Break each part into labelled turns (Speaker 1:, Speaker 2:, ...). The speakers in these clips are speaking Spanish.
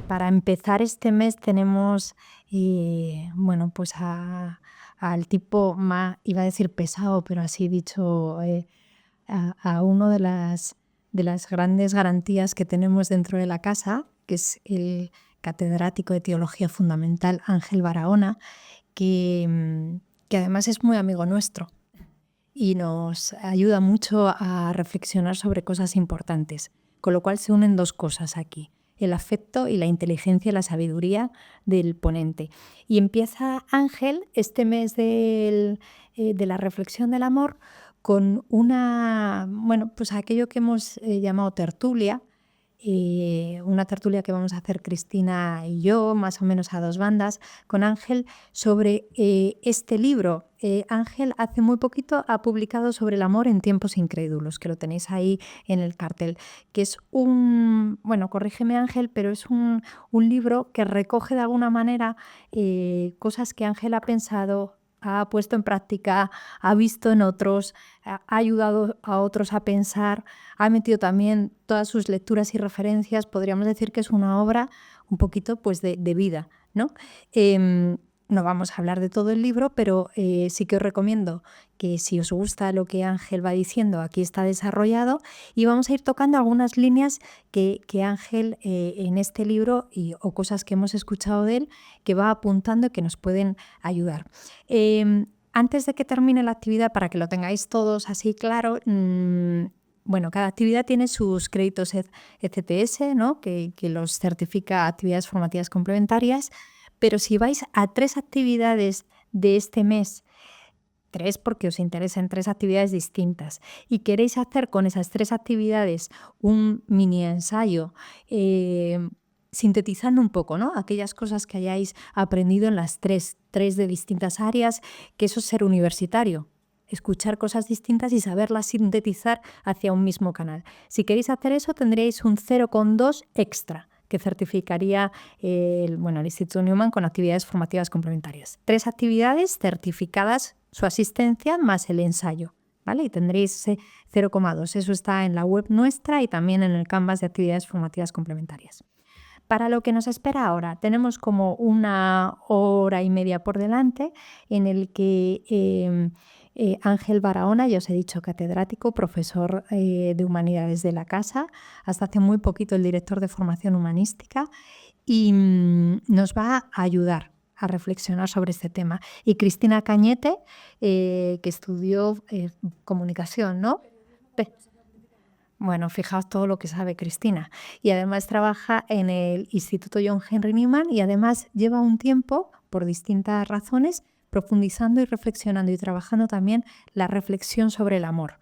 Speaker 1: Para empezar este mes tenemos, bueno, pues al tipo más, iba a decir pesado, pero así dicho, a uno de las grandes garantías que tenemos dentro de la casa, que es el catedrático de Teología Fundamental Ángel Barahona, que además es muy amigo nuestro y nos ayuda mucho a reflexionar sobre cosas importantes, con lo cual se unen dos cosas aquí: el afecto y la inteligencia y la sabiduría del ponente. Y empieza Ángel este mes de la reflexión del amor con bueno, pues aquello que hemos llamado tertulia, una tertulia que vamos a hacer Cristina y yo, más o menos a dos bandas, con Ángel, sobre este libro. Ángel hace muy poquito ha publicado sobre el amor en tiempos incrédulos, que lo tenéis ahí en el cartel, que es bueno, corrígeme Ángel, pero es un libro que recoge de alguna manera cosas que Ángel ha pensado, ha puesto en práctica, ha visto en otros, ha ayudado a otros a pensar, ha metido también todas sus lecturas y referencias. Podríamos decir que es una obra un poquito pues de vida, ¿no? No vamos a hablar de todo el libro, pero sí que os recomiendo que si os gusta lo que Ángel va diciendo, aquí está desarrollado, y vamos a ir tocando algunas líneas que Ángel en este libro o cosas que hemos escuchado de él, que va apuntando y que nos pueden ayudar. Antes de que termine la actividad, para que lo tengáis todos así claro, bueno, cada actividad tiene sus créditos ECTS, ¿no? que los certifica actividades formativas complementarias. Pero si vais a 3 actividades de este mes, 3 porque os interesan 3 actividades distintas, y queréis hacer con esas 3 actividades un mini ensayo, sintetizando un poco, ¿no?, aquellas cosas que hayáis aprendido en las 3 de distintas áreas, que eso es ser universitario, escuchar cosas distintas y saberlas sintetizar hacia un mismo canal. Si queréis hacer eso, tendríais un 0,2 extra, que certificaría el Instituto Newman con actividades formativas complementarias. 3 actividades certificadas, su asistencia más el ensayo, ¿vale? Y tendréis ese 0,2. Eso está en la web nuestra y también en el Canvas de actividades formativas complementarias. Para lo que nos espera ahora, tenemos como 1 hora y media por delante, en el que Ángel Barahona, ya os he dicho, catedrático, profesor de Humanidades de la Casa, hasta hace muy poquito el director de Formación Humanística, y nos va a ayudar a reflexionar sobre este tema. Y Cristina Cañete, que estudió comunicación, ¿no? Bueno, fijaos todo lo que sabe Cristina. Y además trabaja en el Instituto John Henry Newman y además lleva un tiempo, por distintas razones, profundizando y reflexionando y trabajando también la reflexión sobre el amor.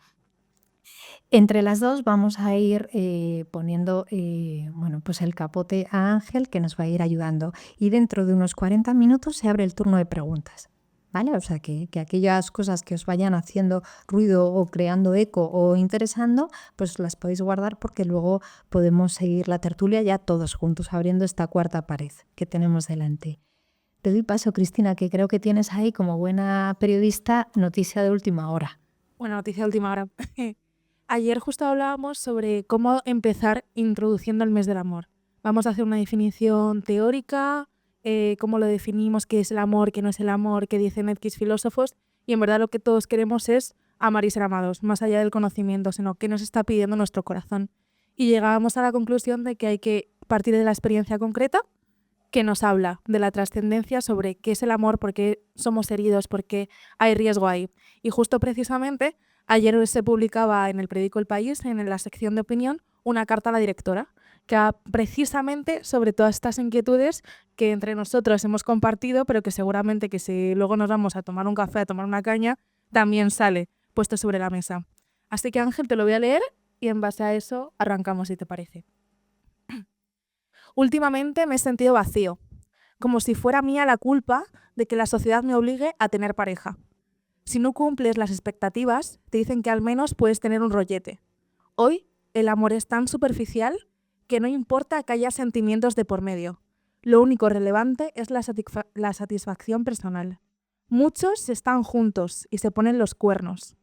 Speaker 1: Entre las dos vamos a ir poniendo pues el capote a Ángel, que nos va a ir ayudando. Y dentro de unos 40 minutos se abre el turno de preguntas, ¿vale? O sea, que aquellas cosas que os vayan haciendo ruido o creando eco o interesando, pues las podéis guardar, porque luego podemos seguir la tertulia ya todos juntos, abriendo esta cuarta pared que tenemos delante. Te doy paso, Cristina, que creo que tienes ahí, como buena periodista, noticia de última hora.
Speaker 2: Bueno, noticia de última hora. Ayer justo hablábamos sobre cómo empezar introduciendo el mes del amor. Vamos a hacer una definición teórica, cómo lo definimos, qué es el amor, qué no es el amor, qué dicen X filósofos, y en verdad lo que todos queremos es amar y ser amados, más allá del conocimiento, sino qué nos está pidiendo nuestro corazón. Y llegábamos a la conclusión de que hay que partir de la experiencia concreta, que nos habla de la trascendencia sobre qué es el amor, por qué somos heridos, por qué hay riesgo ahí. Y justo precisamente ayer se publicaba en el periódico El País, en la sección de opinión, una carta a la directora que habla precisamente sobre todas estas inquietudes que entre nosotros hemos compartido, pero que seguramente que si luego nos vamos a tomar un café, a tomar una caña, también sale puesto sobre la mesa. Así que, Ángel, te lo voy a leer y en base a eso arrancamos, si te parece. Últimamente me he sentido vacío, como si fuera mía la culpa de que la sociedad me obligue a tener pareja. Si no cumples las expectativas, te dicen que al menos puedes tener un rollete. Hoy, el amor es tan superficial que no importa que haya sentimientos de por medio. Lo único relevante es la satisfacción personal. Muchos están juntos y se ponen los cuernos.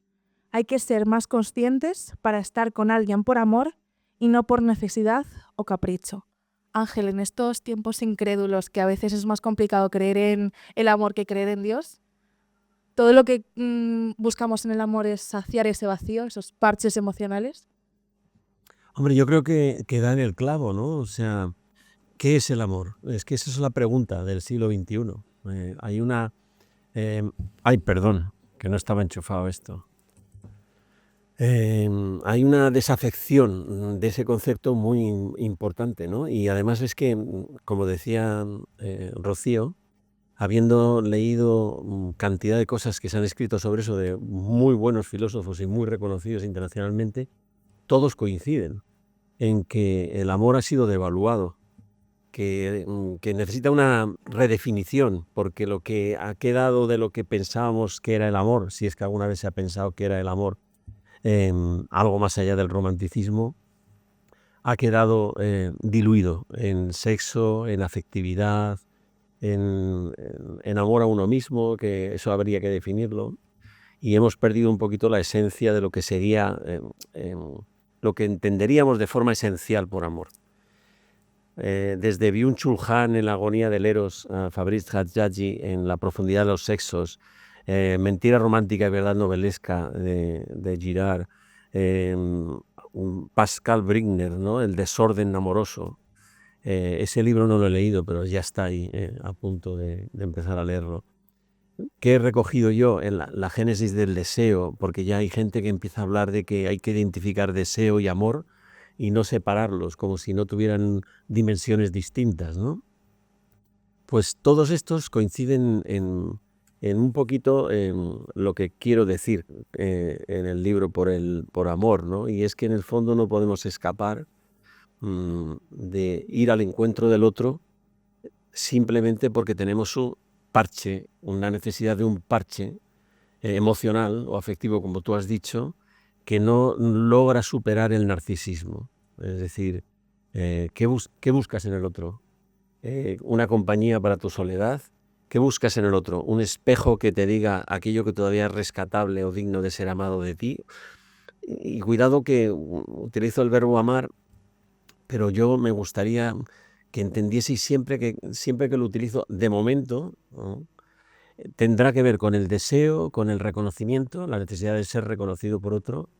Speaker 2: Hay que ser más conscientes para estar con alguien por amor y no por necesidad o capricho. Ángel, en estos tiempos incrédulos, que a veces es más complicado creer en el amor que creer en Dios, todo lo que buscamos en el amor es saciar ese vacío, esos parches emocionales.
Speaker 3: Hombre, yo creo que da en el clavo, ¿no? O sea, ¿qué es el amor? Es que esa es la pregunta del siglo XXI. Hay una... ay, perdón, que no estaba enchufado esto. Hay una desafección de ese concepto muy importante, ¿no? Y además es que, como decía Rocío, habiendo leído cantidad de cosas que se han escrito sobre eso de muy buenos filósofos y muy reconocidos internacionalmente, todos coinciden en que el amor ha sido devaluado, que necesita una redefinición, porque lo que ha quedado de lo que pensábamos que era el amor, si es que alguna vez se ha pensado que era el amor, algo más allá del romanticismo, ha quedado diluido en sexo, en afectividad, en amor a uno mismo, que eso habría que definirlo, y hemos perdido un poquito la esencia de lo que sería lo que entenderíamos de forma esencial por amor. Desde Byung-Chul Han en La agonía del Eros, Fabrice Hadjadji en La profundidad de los sexos, Mentira romántica y verdad novelesca de Girard, Pascal Brigner, ¿no? El desorden amoroso. Ese libro no lo he leído, pero ya está ahí a punto de empezar a leerlo. ¿Qué he recogido yo en la génesis del deseo? Porque ya hay gente que empieza a hablar de que hay que identificar deseo y amor y no separarlos, como si no tuvieran dimensiones distintas, ¿no? Pues todos estos coinciden en un poquito lo que quiero decir en el libro por amor, ¿no? Y es que en el fondo no podemos escapar de ir al encuentro del otro simplemente porque tenemos un parche, una necesidad de un parche emocional o afectivo, como tú has dicho, que no logra superar el narcisismo. Es decir, ¿qué buscas en el otro? ¿Una compañía para tu soledad? ¿Qué buscas en el otro? ¿Un espejo que te diga aquello que todavía es rescatable o digno de ser amado de ti? Y cuidado que utilizo el verbo amar, pero yo me gustaría que entendieseis siempre que lo utilizo de momento, ¿no? Tendrá que ver con el deseo, con el reconocimiento, la necesidad de ser reconocido por otro.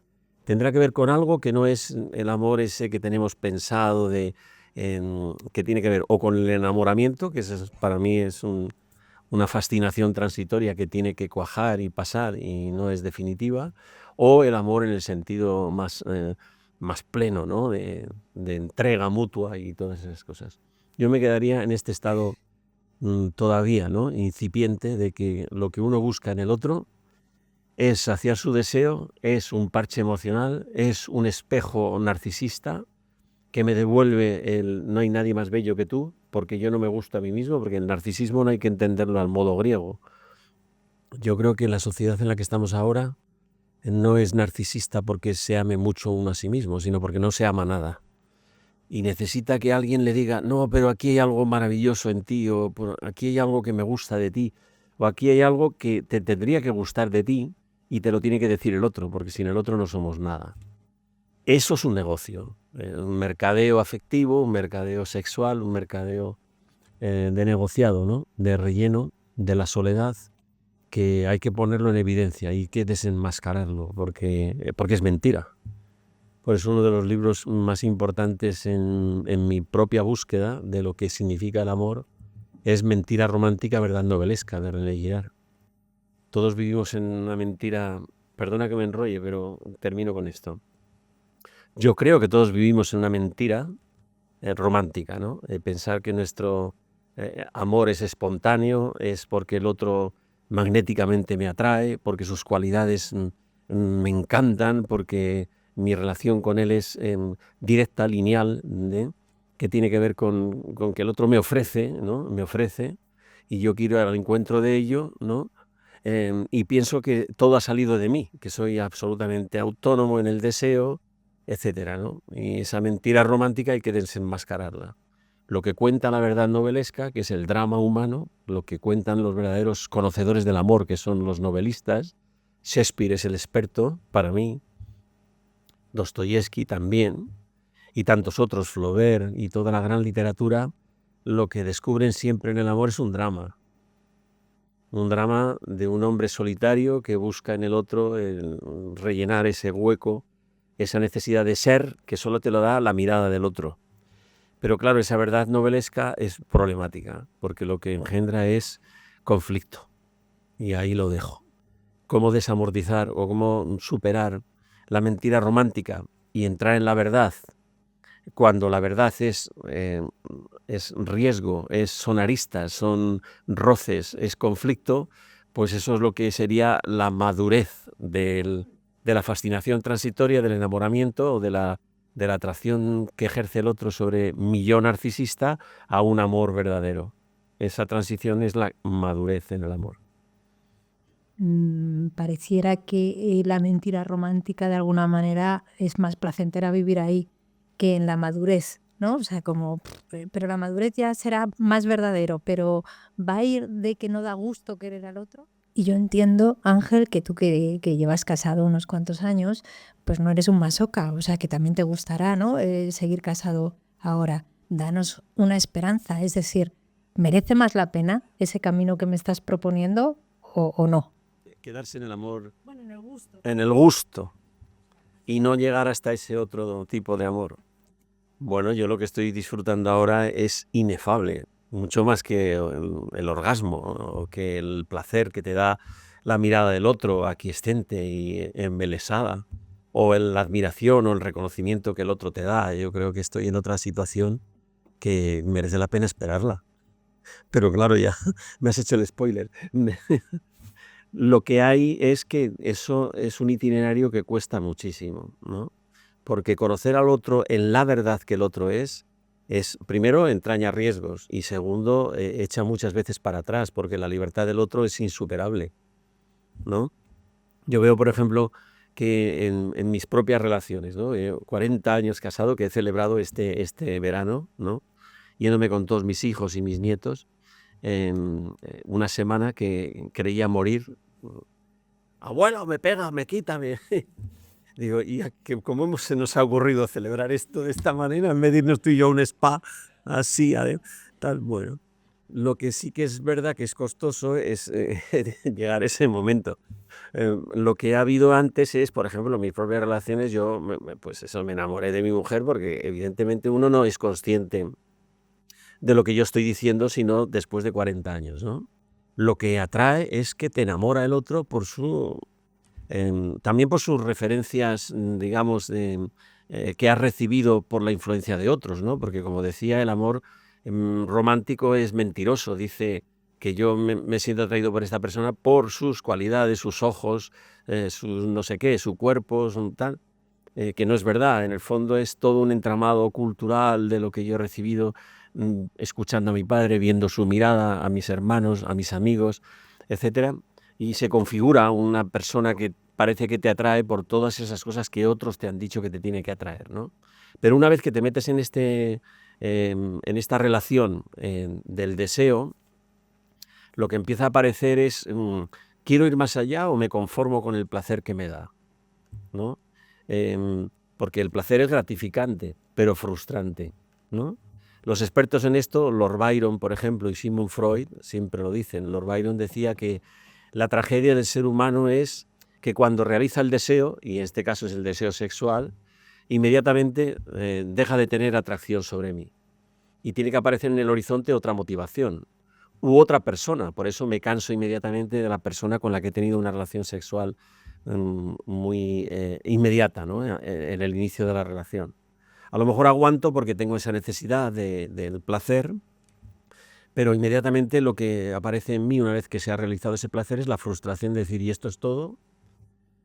Speaker 3: Tendrá que ver con algo que no es el amor ese que tenemos pensado, que tiene que ver o con el enamoramiento, que para mí es una fascinación transitoria que tiene que cuajar y pasar y no es definitiva, o el amor en el sentido más pleno, ¿no? de entrega mutua y todas esas cosas. Yo me quedaría en este estado todavía, ¿no? Incipiente, de que lo que uno busca en el otro es saciar su deseo, es un parche emocional, es un espejo narcisista que me devuelve el no hay nadie más bello que tú, porque yo no me gusto a mí mismo, porque el narcisismo no hay que entenderlo al modo griego. Yo creo que la sociedad en la que estamos ahora no es narcisista porque se ame mucho uno a sí mismo, sino porque no se ama nada. Y necesita que alguien le diga, no, pero aquí hay algo maravilloso en ti, o aquí hay algo que me gusta de ti, o aquí hay algo que te tendría que gustar de ti y te lo tiene que decir el otro, porque sin el otro no somos nada. Eso es un negocio, un mercadeo afectivo, un mercadeo sexual, un mercadeo de negociado, ¿no? De relleno, de la soledad, que hay que ponerlo en evidencia, hay que desenmascararlo, porque es mentira. Por eso uno de los libros más importantes en mi propia búsqueda de lo que significa el amor es Mentira romántica, verdad novelesca, de René Girard. Todos vivimos en una mentira, perdona que me enrolle, pero termino con esto. Yo creo que todos vivimos en una mentira romántica, ¿no? Pensar que nuestro amor es espontáneo, es porque el otro magnéticamente me atrae, porque sus cualidades me encantan, porque mi relación con él es directa, lineal, que tiene que ver con que el otro me ofrece, ¿no? Me ofrece, y yo quiero ir al encuentro de ello, ¿no? Y pienso que todo ha salido de mí, que soy absolutamente autónomo en el deseo, etcétera, ¿no? Y esa mentira romántica hay que desenmascararla. Lo que cuenta la verdad novelesca, que es el drama humano, lo que cuentan los verdaderos conocedores del amor, que son los novelistas. Shakespeare es el experto, para mí, Dostoyevsky también, y tantos otros, Flaubert y toda la gran literatura, lo que descubren siempre en el amor es un drama. Un drama de un hombre solitario que busca en el otro rellenar ese hueco, esa necesidad de ser que solo te lo da la mirada del otro. Pero claro, esa verdad novelesca es problemática, porque lo que engendra es conflicto. Y ahí lo dejo. Cómo desamortizar o cómo superar la mentira romántica y entrar en la verdad, cuando la verdad es riesgo, son aristas, son roces, es conflicto, pues eso es lo que sería la madurez de la fascinación transitoria, del enamoramiento o de la atracción que ejerce el otro sobre mi yo narcisista a un amor verdadero. Esa transición es la madurez en el amor.
Speaker 1: Pareciera que la mentira romántica de alguna manera es más placentera vivir ahí que en la madurez, ¿no? O sea, como, pero la madurez ya será más verdadero, pero va a ir de que no da gusto querer al otro. Y yo entiendo, Ángel, que tú que llevas casado unos cuantos años, pues no eres un masoca, o sea, que también te gustará, ¿no? Seguir casado ahora. Danos una esperanza, es decir, ¿merece más la pena ese camino que me estás proponiendo o no?
Speaker 3: Quedarse en el amor,
Speaker 2: Bueno, en el gusto.
Speaker 3: en el gusto, y no llegar hasta ese otro tipo de amor. Bueno, yo lo que estoy disfrutando ahora es inefable, mucho más que el orgasmo o que el placer que te da la mirada del otro, aquiescente y embelesada, o la admiración o el reconocimiento que el otro te da. Yo creo que estoy en otra situación que merece la pena esperarla. Pero claro, ya me has hecho el spoiler. Lo que hay es que eso es un itinerario que cuesta muchísimo, ¿no? Porque conocer al otro en la verdad que el otro es primero, entraña riesgos y segundo, echa muchas veces para atrás porque la libertad del otro es insuperable, ¿no? Yo veo, por ejemplo, que en mis propias relaciones, ¿no? 40 años casado que he celebrado este verano, ¿no? Yéndome con todos mis hijos y mis nietos, una semana que creía morir. Abuelo, me pega, me quita, Digo, ¿y cómo se nos ha ocurrido celebrar esto de esta manera en vez de irnos tú y yo a un spa así, tal? Bueno, lo que sí que es verdad que es costoso es llegar a ese momento. Lo que ha habido antes es, por ejemplo, en mis propias relaciones, yo pues eso, me enamoré de mi mujer porque evidentemente uno no es consciente de lo que yo estoy diciendo, sino después de 40 años, ¿no? Lo que atrae es que te enamora el otro también por sus referencias, digamos, que has recibido por la influencia de otros, ¿no? Porque como decía, el amor romántico es mentiroso. Dice que yo me siento atraído por esta persona por sus cualidades, sus ojos, sus no sé qué, su cuerpo, tal. Que no es verdad. En el fondo es todo un entramado cultural de lo que yo he recibido escuchando a mi padre, viendo su mirada, a mis hermanos, a mis amigos, etcétera, y se configura una persona que parece que te atrae por todas esas cosas que otros te han dicho que te tiene que atraer, ¿no? Pero una vez que te metes en esta relación del deseo, lo que empieza a aparecer es ¿quiero ir más allá o me conformo con el placer que me da? ¿No? Porque el placer es gratificante, pero frustrante, ¿no? Los expertos en esto, Lord Byron, por ejemplo, y Sigmund Freud, siempre lo dicen. Lord Byron decía que la tragedia del ser humano es que cuando realiza el deseo, y en este caso es el deseo sexual, inmediatamente deja de tener atracción sobre mí. Y tiene que aparecer en el horizonte otra motivación u otra persona. Por eso me canso inmediatamente de la persona con la que he tenido una relación sexual muy inmediata, ¿no? En el inicio de la relación. A lo mejor aguanto porque tengo esa necesidad del placer, pero inmediatamente lo que aparece en mí una vez que se ha realizado ese placer es la frustración de decir, ¿y esto es todo?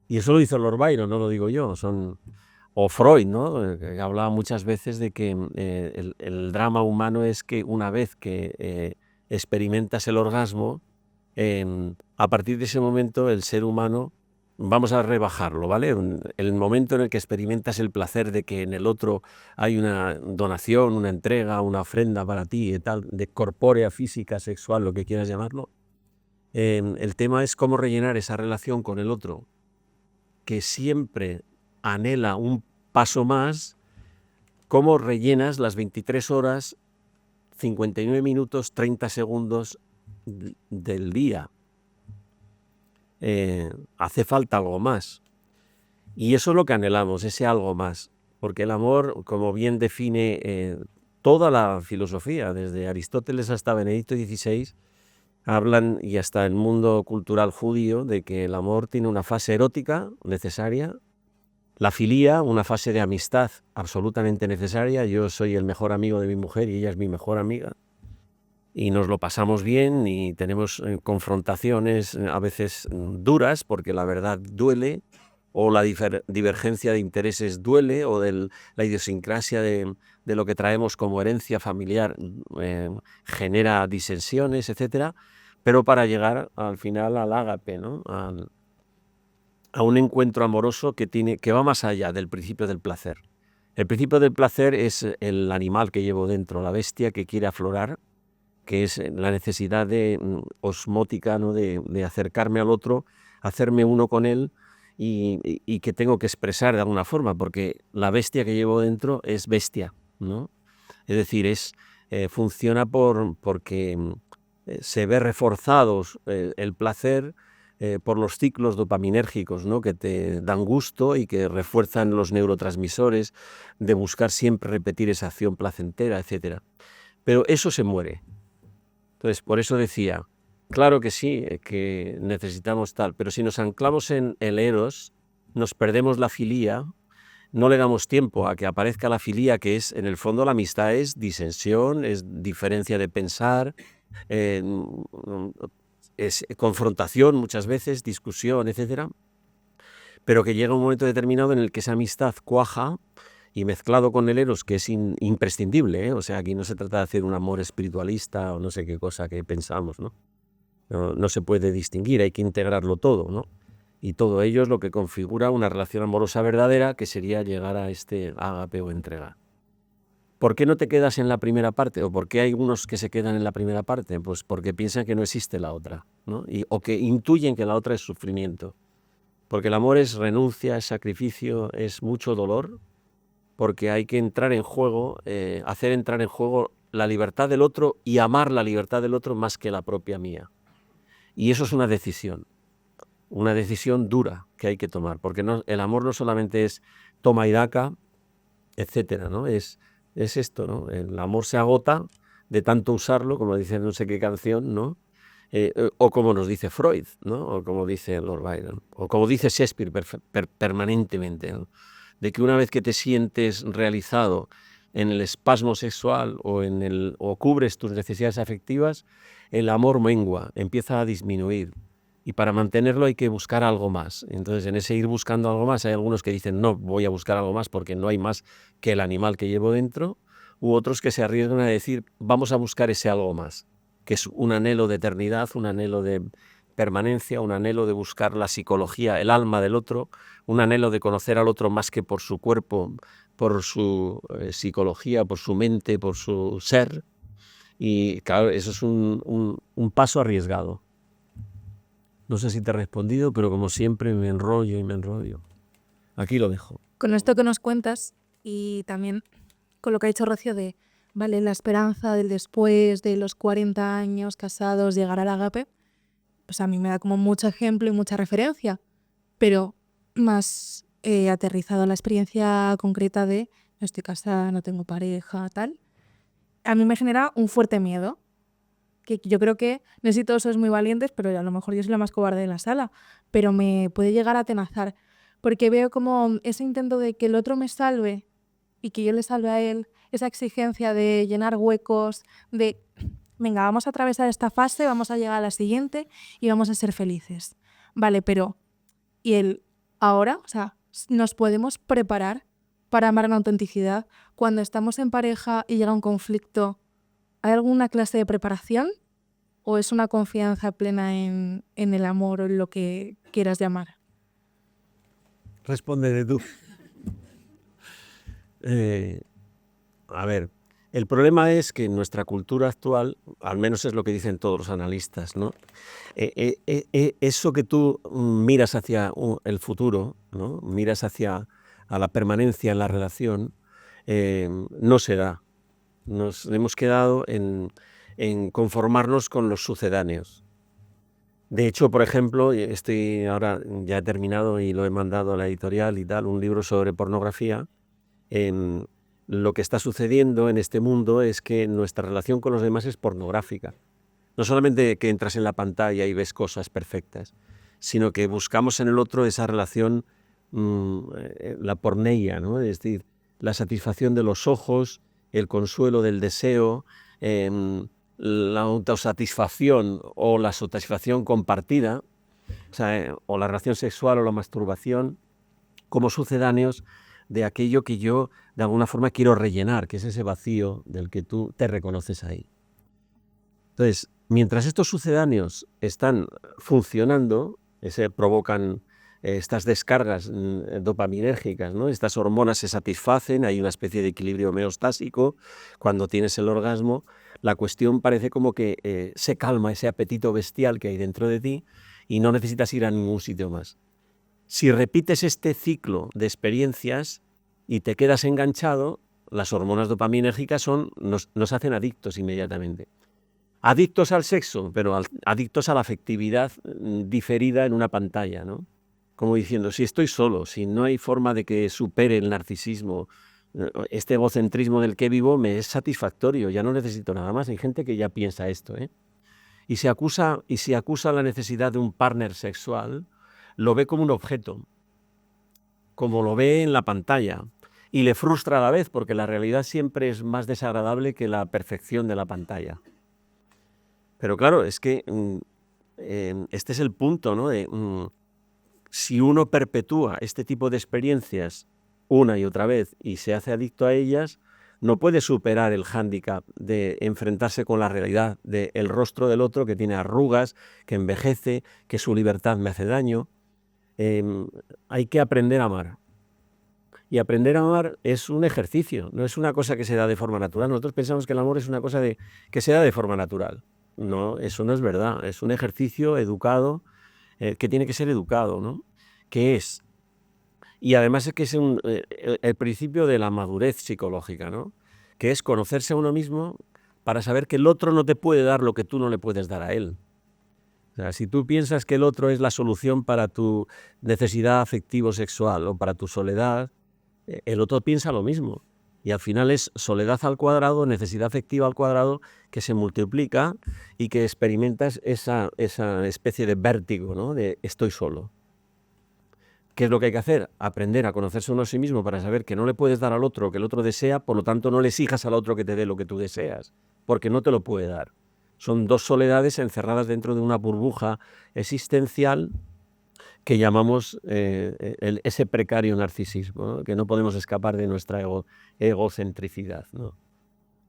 Speaker 3: Y eso lo hizo Lord Byron, no lo digo yo, o Freud, ¿no? Que hablaba muchas veces de que el drama humano es que una vez que experimentas el orgasmo, a partir de ese momento el ser humano, vamos a rebajarlo, ¿vale? El momento en el que experimentas el placer de que en el otro hay una donación, una entrega, una ofrenda para ti y tal, de corpórea, física, sexual, lo que quieras llamarlo, el tema es cómo rellenar esa relación con el otro, que siempre anhela un paso más cómo rellenas las 23 horas, 59 minutos, 30 segundos del día. Hace falta algo más. Y eso es lo que anhelamos, ese algo más. Porque el amor, como bien define toda la filosofía, desde Aristóteles hasta Benedicto XVI, hablan, y hasta el mundo cultural judío, de que el amor tiene una fase erótica necesaria, la filía, una fase de amistad absolutamente necesaria. Yo soy el mejor amigo de mi mujer y ella es mi mejor amiga. Y nos lo pasamos bien y tenemos confrontaciones a veces duras, porque la verdad duele, o la divergencia de intereses duele, o la idiosincrasia de lo que traemos como herencia familiar genera disensiones, etcétera, pero para llegar al final al ágape, ¿no? A un encuentro amoroso que va más allá del principio del placer. El principio del placer es el animal que llevo dentro, la bestia que quiere aflorar, que es la necesidad osmótica, ¿no? de acercarme al otro, hacerme uno con él, y que tengo que expresar de alguna forma, porque la bestia que llevo dentro es bestia, ¿no? Es decir, funciona porque se ve reforzado el placer por los ciclos dopaminérgicos, ¿no? que te dan gusto y que refuerzan los neurotransmisores de buscar siempre repetir esa acción placentera, etc. Pero eso se muere. Entonces, por eso decía, claro que sí, que necesitamos tal, pero si nos anclamos en el eros, nos perdemos la filía, no le damos tiempo a que aparezca la filía, que es, en el fondo, la amistad es disensión, es diferencia de pensar, es confrontación muchas veces, discusión, etcétera, pero que llega un momento determinado en el que esa amistad cuaja, y mezclado con el eros, que es imprescindible, ¿eh? O sea, aquí no se trata de hacer un amor espiritualista o no sé qué cosa que pensamos, ¿no? No se puede distinguir, hay que integrarlo todo, ¿no? Y todo ello es lo que configura una relación amorosa verdadera, que sería llegar a este ágape o entrega. ¿Por qué no te quedas en la primera parte? ¿O por qué hay unos que se quedan en la primera parte? Pues porque piensan que no existe la otra, ¿no? O que intuyen que la otra es sufrimiento. Porque el amor es renuncia, es sacrificio, es mucho dolor, porque hay que entrar en juego, hacer entrar en juego la libertad del otro y amar la libertad del otro más que la propia mía. Y eso es una decisión dura que hay que tomar, porque el amor no solamente es toma y daca, etcétera, ¿no? Es esto, ¿no? El amor se agota de tanto usarlo, como dice no sé qué canción, ¿no? O como nos dice Freud, ¿no? O como dice Lord Byron, o como dice Shakespeare permanentemente, ¿no? De que una vez que te sientes realizado en el espasmo sexual o cubres tus necesidades afectivas, el amor mengua, empieza a disminuir. Y para mantenerlo hay que buscar algo más. Entonces, en ese ir buscando algo más, hay algunos que dicen, no, voy a buscar algo más porque no hay más que el animal que llevo dentro, u otros que se arriesgan a decir, vamos a buscar ese algo más, que es un anhelo de eternidad, un anhelo de permanencia, un anhelo de buscar la psicología, el alma del otro, un anhelo de conocer al otro más que por su cuerpo, por su psicología, por su mente, por su ser. Y claro, eso es un paso arriesgado. No sé si te he respondido, pero como siempre me enrollo y me enrollo. Aquí lo dejo.
Speaker 2: Con esto que nos cuentas y también con lo que ha dicho Rocío de, vale, la esperanza del después de los 40 años casados llegar al ágape, pues a mí me da como mucho ejemplo y mucha referencia, pero más aterrizado a la experiencia concreta de no estoy casada, no tengo pareja, tal, a mí me genera un fuerte miedo, que yo creo que no sé si todos sois muy valientes, pero a lo mejor yo soy la más cobarde de la sala, pero me puede llegar a atenazar, porque veo como ese intento de que el otro me salve y que yo le salve a él, esa exigencia de llenar huecos, de venga, vamos a atravesar esta fase, vamos a llegar a la siguiente y vamos a ser felices. Vale, pero ¿y el ahora? O sea, ¿nos podemos preparar para amar en autenticidad cuando estamos en pareja y llega un conflicto? ¿Hay alguna clase de preparación o es una confianza plena en el amor o en lo que quieras llamar?
Speaker 3: Respóndete tú. A ver, el problema es que en nuestra cultura actual, al menos es lo que dicen todos los analistas, ¿no? Eso que tú miras hacia el futuro, ¿no? Miras hacia a la permanencia en la relación, no se da. Nos hemos quedado en conformarnos con los sucedáneos. De hecho, por ejemplo, ahora ya he terminado y lo he mandado a la editorial y tal, un libro sobre pornografía. Lo que está sucediendo en este mundo es que nuestra relación con los demás es pornográfica. No solamente que entras en la pantalla y ves cosas perfectas, sino que buscamos en el otro esa relación, la porneia, ¿no? Es decir, la satisfacción de los ojos, el consuelo del deseo, la autosatisfacción o la satisfacción compartida, o la relación sexual o la masturbación, como sucedáneos de aquello que yo de alguna forma quiero rellenar, que es ese vacío del que tú te reconoces ahí. Entonces, mientras estos sucedáneos están funcionando, provocan estas descargas dopaminérgicas, ¿no? Estas hormonas se satisfacen, hay una especie de equilibrio homeostásico. Cuando tienes el orgasmo, la cuestión parece como que se calma ese apetito bestial que hay dentro de ti y no necesitas ir a ningún sitio más. Si repites este ciclo de experiencias y te quedas enganchado, las hormonas dopaminérgicas nos hacen adictos inmediatamente. Adictos al sexo, pero adictos a la afectividad diferida en una pantalla, ¿no? Como diciendo, si estoy solo, si no hay forma de que supere el narcisismo, este egocentrismo del que vivo, me es satisfactorio, ya no necesito nada más. Hay gente que ya piensa esto, ¿eh? Y se acusa la necesidad de un partner sexual, lo ve como un objeto, como lo ve en la pantalla, y le frustra a la vez, porque la realidad siempre es más desagradable que la perfección de la pantalla. Pero claro, es que este es el punto, ¿no? Si uno perpetúa este tipo de experiencias una y otra vez y se hace adicto a ellas, no puede superar el hándicap de enfrentarse con la realidad del rostro del otro que tiene arrugas, que envejece, que su libertad me hace daño. Hay que aprender a amar. Y aprender a amar es un ejercicio, no es una cosa que se da de forma natural. Nosotros pensamos que el amor es una cosa que se da de forma natural. No, eso no es verdad. Es un ejercicio educado, que tiene que ser educado, ¿no? ¿Qué es? Y además es que es el principio de la madurez psicológica, ¿no? Que es conocerse a uno mismo para saber que el otro no te puede dar lo que tú no le puedes dar a él. O sea, si tú piensas que el otro es la solución para tu necesidad afectivo-sexual o para tu soledad, el otro piensa lo mismo. Y al final es soledad al cuadrado, necesidad afectiva al cuadrado, que se multiplica y que experimentas esa especie de vértigo, ¿no? De estoy solo. ¿Qué es lo que hay que hacer? Aprender a conocerse uno a sí mismo para saber que no le puedes dar al otro lo que el otro desea, por lo tanto no le exijas al otro que te dé lo que tú deseas, porque no te lo puede dar. Son dos soledades encerradas dentro de una burbuja existencial que llamamos ese precario narcisismo, ¿no? Que no podemos escapar de nuestra egocentricidad, ¿no?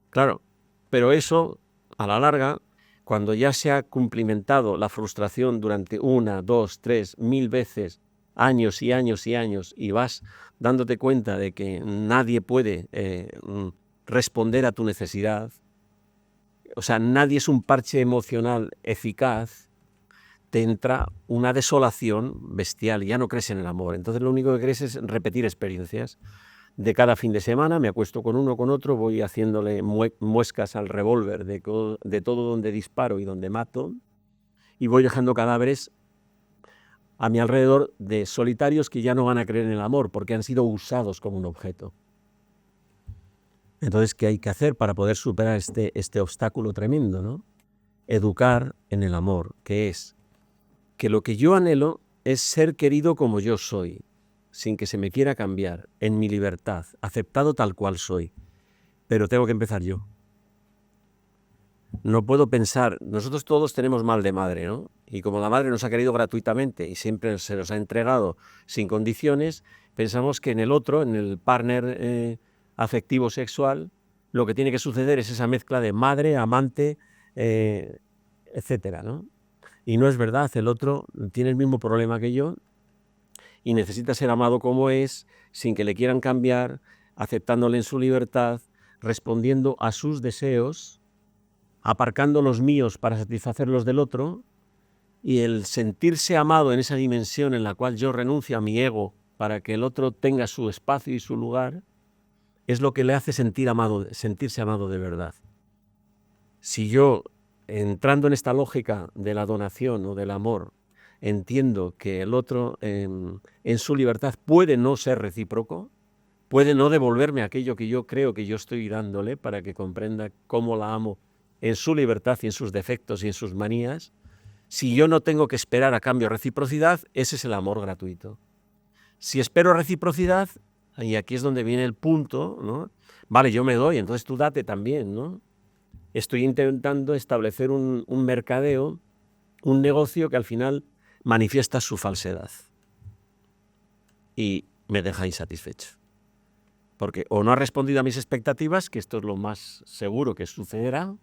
Speaker 3: Claro, pero eso, a la larga, cuando ya se ha cumplimentado la frustración durante 1, 2, 3, 1000 veces, años y años y años, y vas dándote cuenta de que nadie puede responder a tu necesidad, o sea, nadie es un parche emocional eficaz, te entra una desolación bestial y ya no crees en el amor. Entonces lo único que crees es repetir experiencias. De cada fin de semana me acuesto con uno con otro, voy haciéndole muescas al revólver de todo donde disparo y donde mato, y voy dejando cadáveres a mi alrededor de solitarios que ya no van a creer en el amor porque han sido usados como un objeto. Entonces, ¿qué hay que hacer para poder superar este obstáculo tremendo, ¿no? Educar en el amor, que es que lo que yo anhelo es ser querido como yo soy, sin que se me quiera cambiar, en mi libertad, aceptado tal cual soy. Pero tengo que empezar yo. No puedo pensar, nosotros todos tenemos mal de madre, ¿no? Y como la madre nos ha querido gratuitamente y siempre se nos ha entregado sin condiciones, pensamos que en el otro, en el partner afectivo sexual, lo que tiene que suceder es esa mezcla de madre, amante, etcétera, ¿no? Y no es verdad, el otro tiene el mismo problema que yo y necesita ser amado como es, sin que le quieran cambiar, aceptándole en su libertad, respondiendo a sus deseos, aparcando los míos para satisfacer los del otro, y el sentirse amado en esa dimensión en la cual yo renuncio a mi ego para que el otro tenga su espacio y su lugar, es lo que le hace sentirse amado de verdad. Si yo, entrando en esta lógica de la donación o del amor, entiendo que el otro en su libertad puede no ser recíproco, puede no devolverme aquello que yo creo que yo estoy dándole para que comprenda cómo la amo en su libertad y en sus defectos y en sus manías. Si yo no tengo que esperar a cambio reciprocidad, ese es el amor gratuito. Si espero reciprocidad, y aquí es donde viene el punto, ¿no? Vale, yo me doy, entonces tú date también, ¿no? Estoy intentando establecer un mercadeo, un negocio que al final manifiesta su falsedad y me deja insatisfecho. Porque o no ha respondido a mis expectativas, que esto es lo más seguro que sucederá,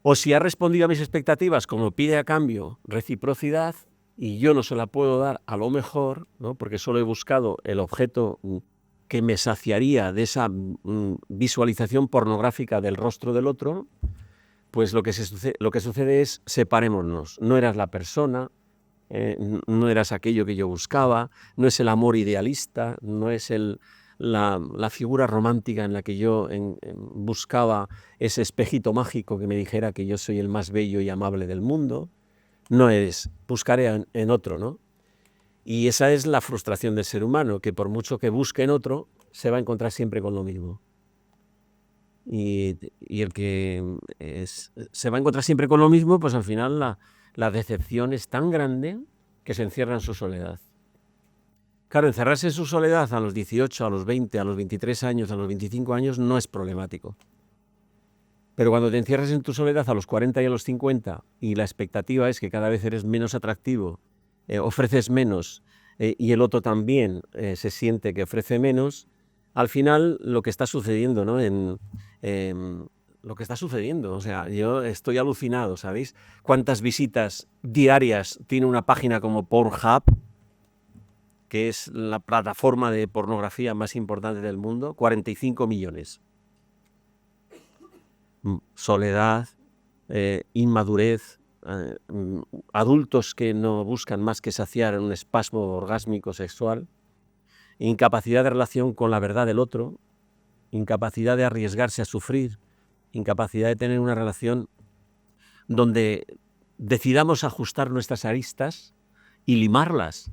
Speaker 3: o si ha respondido a mis expectativas como pide a cambio reciprocidad y yo no se la puedo dar a lo mejor, ¿no? Porque solo he buscado el objeto que me saciaría de esa visualización pornográfica del rostro del otro, pues lo que sucede es separémonos. No eras la persona, no eras aquello que yo buscaba, no es el amor idealista, no es la figura romántica en la que yo buscaba ese espejito mágico que me dijera que yo soy el más bello y amable del mundo. No eres, buscaré en otro, ¿no? Y esa es la frustración del ser humano, que por mucho que busque en otro, se va a encontrar siempre con lo mismo. Y el que se va a encontrar siempre con lo mismo, pues al final la decepción es tan grande que se encierra en su soledad. Claro, encerrarse en su soledad a los 18, a los 20, a los 23 años, a los 25 años no es problemático. Pero cuando te encierras en tu soledad a los 40 y a los 50 y la expectativa es que cada vez eres menos atractivo, ofreces menos y el otro también se siente que ofrece menos, al final lo que está sucediendo, ¿no? Lo que está sucediendo, o sea, yo estoy alucinado, ¿sabéis? ¿Cuántas visitas diarias tiene una página como Pornhub, que es la plataforma de pornografía más importante del mundo? 45 millones. Soledad, inmadurez, adultos que no buscan más que saciar un espasmo orgásmico sexual, incapacidad de relación con la verdad del otro, incapacidad de arriesgarse a sufrir, incapacidad de tener una relación donde decidamos ajustar nuestras aristas y limarlas,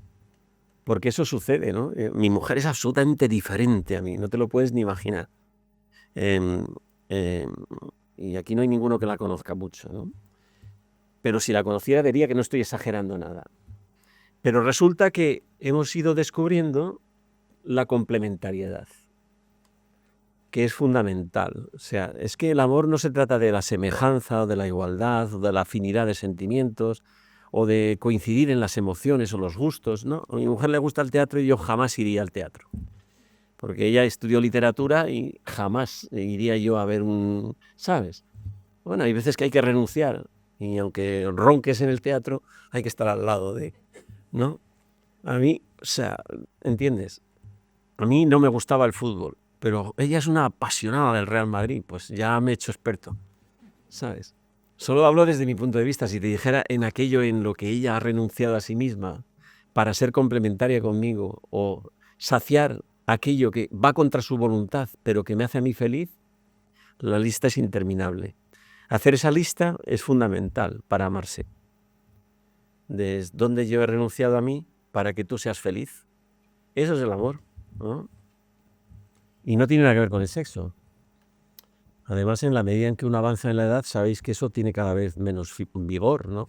Speaker 3: porque eso sucede, ¿no? Mi mujer es absolutamente diferente a mí, no te lo puedes ni imaginar. Y aquí no hay ninguno que la conozca mucho, ¿no? Pero si la conociera diría que no estoy exagerando nada. Pero resulta que hemos ido descubriendo la complementariedad, que es fundamental. O sea, es que el amor no se trata de la semejanza o de la igualdad o de la afinidad de sentimientos o de coincidir en las emociones o los gustos, ¿no? A mi mujer le gusta el teatro y yo jamás iría al teatro, porque ella estudió literatura y jamás iría yo a ver ¿sabes? Bueno, hay veces que hay que renunciar y aunque ronques en el teatro, hay que estar al lado ¿no? A mí, o sea, ¿entiendes? A mí no me gustaba el fútbol, pero ella es una apasionada del Real Madrid, pues ya me he hecho experto, ¿sabes? Solo hablo desde mi punto de vista. Si te dijera en aquello en lo que ella ha renunciado a sí misma para ser complementaria conmigo o saciar aquello que va contra su voluntad, pero que me hace a mí feliz, la lista es interminable. Hacer esa lista es fundamental para amarse. ¿Desde dónde yo he renunciado a mí para que tú seas feliz? Eso es el amor, ¿no? Y no tiene nada que ver con el sexo. Además, en la medida en que uno avanza en la edad, sabéis que eso tiene cada vez menos vigor, ¿no?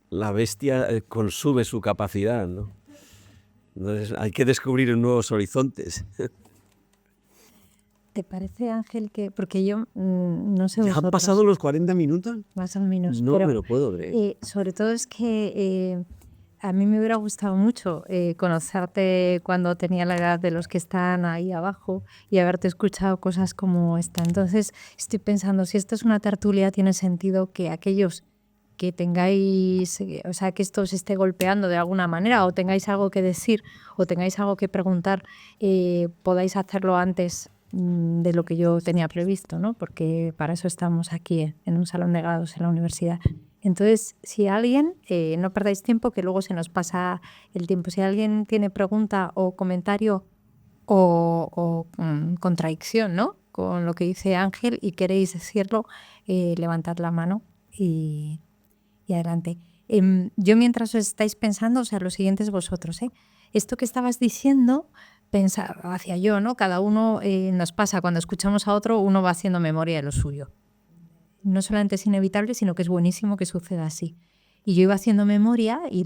Speaker 3: La bestia consume su capacidad, ¿no? Entonces hay que descubrir nuevos horizontes.
Speaker 1: ¿Te parece, Ángel, que...? Porque yo no sé
Speaker 3: ¿Ya
Speaker 1: vosotros,
Speaker 3: han pasado los 40 minutos?
Speaker 1: más o menos,
Speaker 3: No
Speaker 1: pero
Speaker 3: me lo puedo creer.
Speaker 1: sobre todo es que a mí me hubiera gustado mucho conocerte cuando tenía la edad de los que están ahí abajo y haberte escuchado cosas como esta. Entonces estoy pensando, si esto es una tertulia, tiene sentido que aquellos que tengáis, o sea, que esto os esté golpeando de alguna manera o tengáis algo que decir o tengáis algo que preguntar, podáis hacerlo antes de lo que yo tenía previsto, ¿no? Porque para eso estamos aquí en un salón de grados en la universidad. Entonces, si alguien, no perdáis tiempo, que luego se nos pasa el tiempo, si alguien tiene pregunta o comentario o contradicción, ¿no? Con lo que dice Ángel y queréis decirlo, levantad la mano y adelante. Yo mientras os estáis pensando, o sea, lo siguiente es vosotros, esto que estabas diciendo, pensaba hacia yo, ¿no? Cada uno nos pasa, cuando escuchamos a otro, uno va haciendo memoria de lo suyo. No solamente es inevitable, sino que es buenísimo que suceda así. Y yo iba haciendo memoria y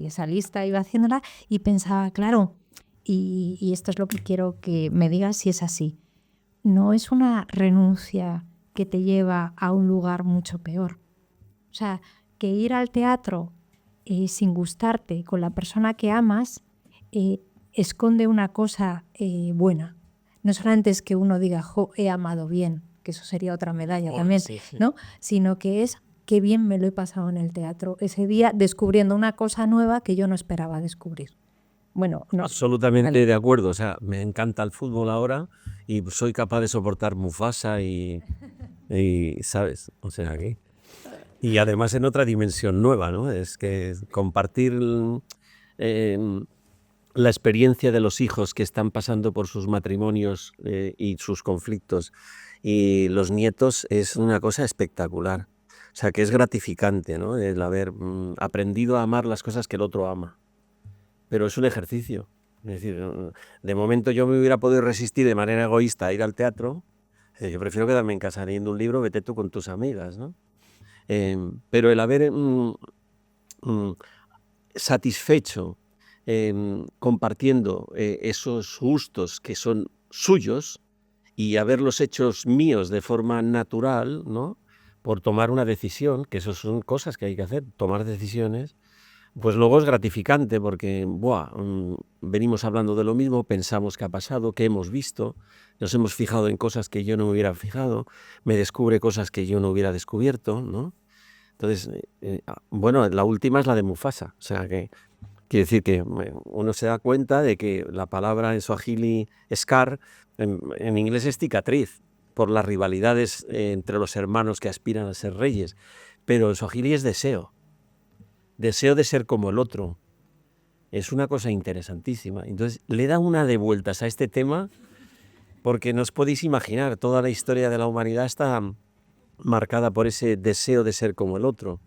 Speaker 1: esa lista iba haciéndola y pensaba, claro, y esto es lo que quiero que me digas si es así. No es una renuncia que te lleva a un lugar mucho peor. O sea, que ir al teatro sin gustarte con la persona que amas esconde una cosa buena. No solamente es que uno diga, jo, he amado bien, que eso sería otra medalla también,
Speaker 3: sí.
Speaker 1: ¿no? Sino que es qué bien me lo he pasado en el teatro ese día descubriendo una cosa nueva que yo no esperaba descubrir. Bueno, no.
Speaker 3: Absolutamente
Speaker 1: Vale.
Speaker 3: de acuerdo. O sea, me encanta el fútbol ahora y soy capaz de soportar Mufasa y ¿sabes? O sea, que... Y además en otra dimensión nueva, ¿no? Es que compartir la experiencia de los hijos que están pasando por sus matrimonios y sus conflictos y los nietos es una cosa espectacular. O sea, que es gratificante, ¿no? El haber aprendido a amar las cosas que el otro ama. Pero es un ejercicio. Es decir, de momento yo me hubiera podido resistir de manera egoísta a ir al teatro. Yo prefiero quedarme en casa leyendo un libro, vete tú con tus amigas, ¿no? Pero el haber satisfecho compartiendo esos gustos que son suyos y haberlos hechos míos de forma natural, ¿no? Por tomar una decisión, que eso son cosas que hay que hacer, tomar decisiones, pues luego es gratificante porque venimos hablando de lo mismo, pensamos qué ha pasado, qué hemos visto, nos hemos fijado en cosas que yo no me hubiera fijado, me descubre cosas que yo no hubiera descubierto, ¿no? Entonces, bueno, la última es la de Mufasa, o sea que quiere decir que uno se da cuenta de que la palabra en suajili scar, en inglés es cicatriz, por las rivalidades entre los hermanos que aspiran a ser reyes, pero en suajili es deseo de ser como el otro. Es una cosa interesantísima. Entonces, le da una de vueltas a este tema porque no os podéis imaginar, toda la historia de la humanidad está marcada por ese deseo de ser como el otro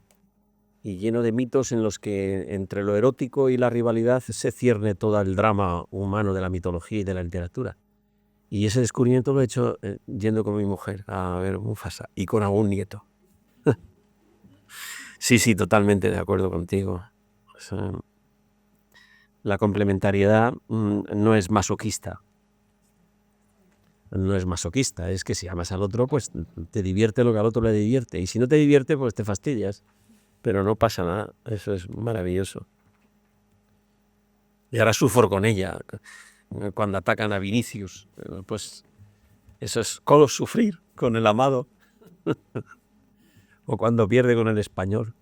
Speaker 3: y lleno de mitos en los que entre lo erótico y la rivalidad se cierne todo el drama humano de la mitología y de la literatura. Y ese descubrimiento lo he hecho yendo con mi mujer a ver Mufasa y con algún nieto. Sí, totalmente de acuerdo contigo. O sea, la complementariedad no es masoquista. No es masoquista, es que si amas al otro, pues te divierte lo que al otro le divierte. Y si no te divierte, pues te fastidias. Pero no pasa nada, eso es maravilloso. Y ahora sufro con ella, cuando atacan a Vinicius. Pues eso es como sufrir con el amado. O cuando pierde con el Español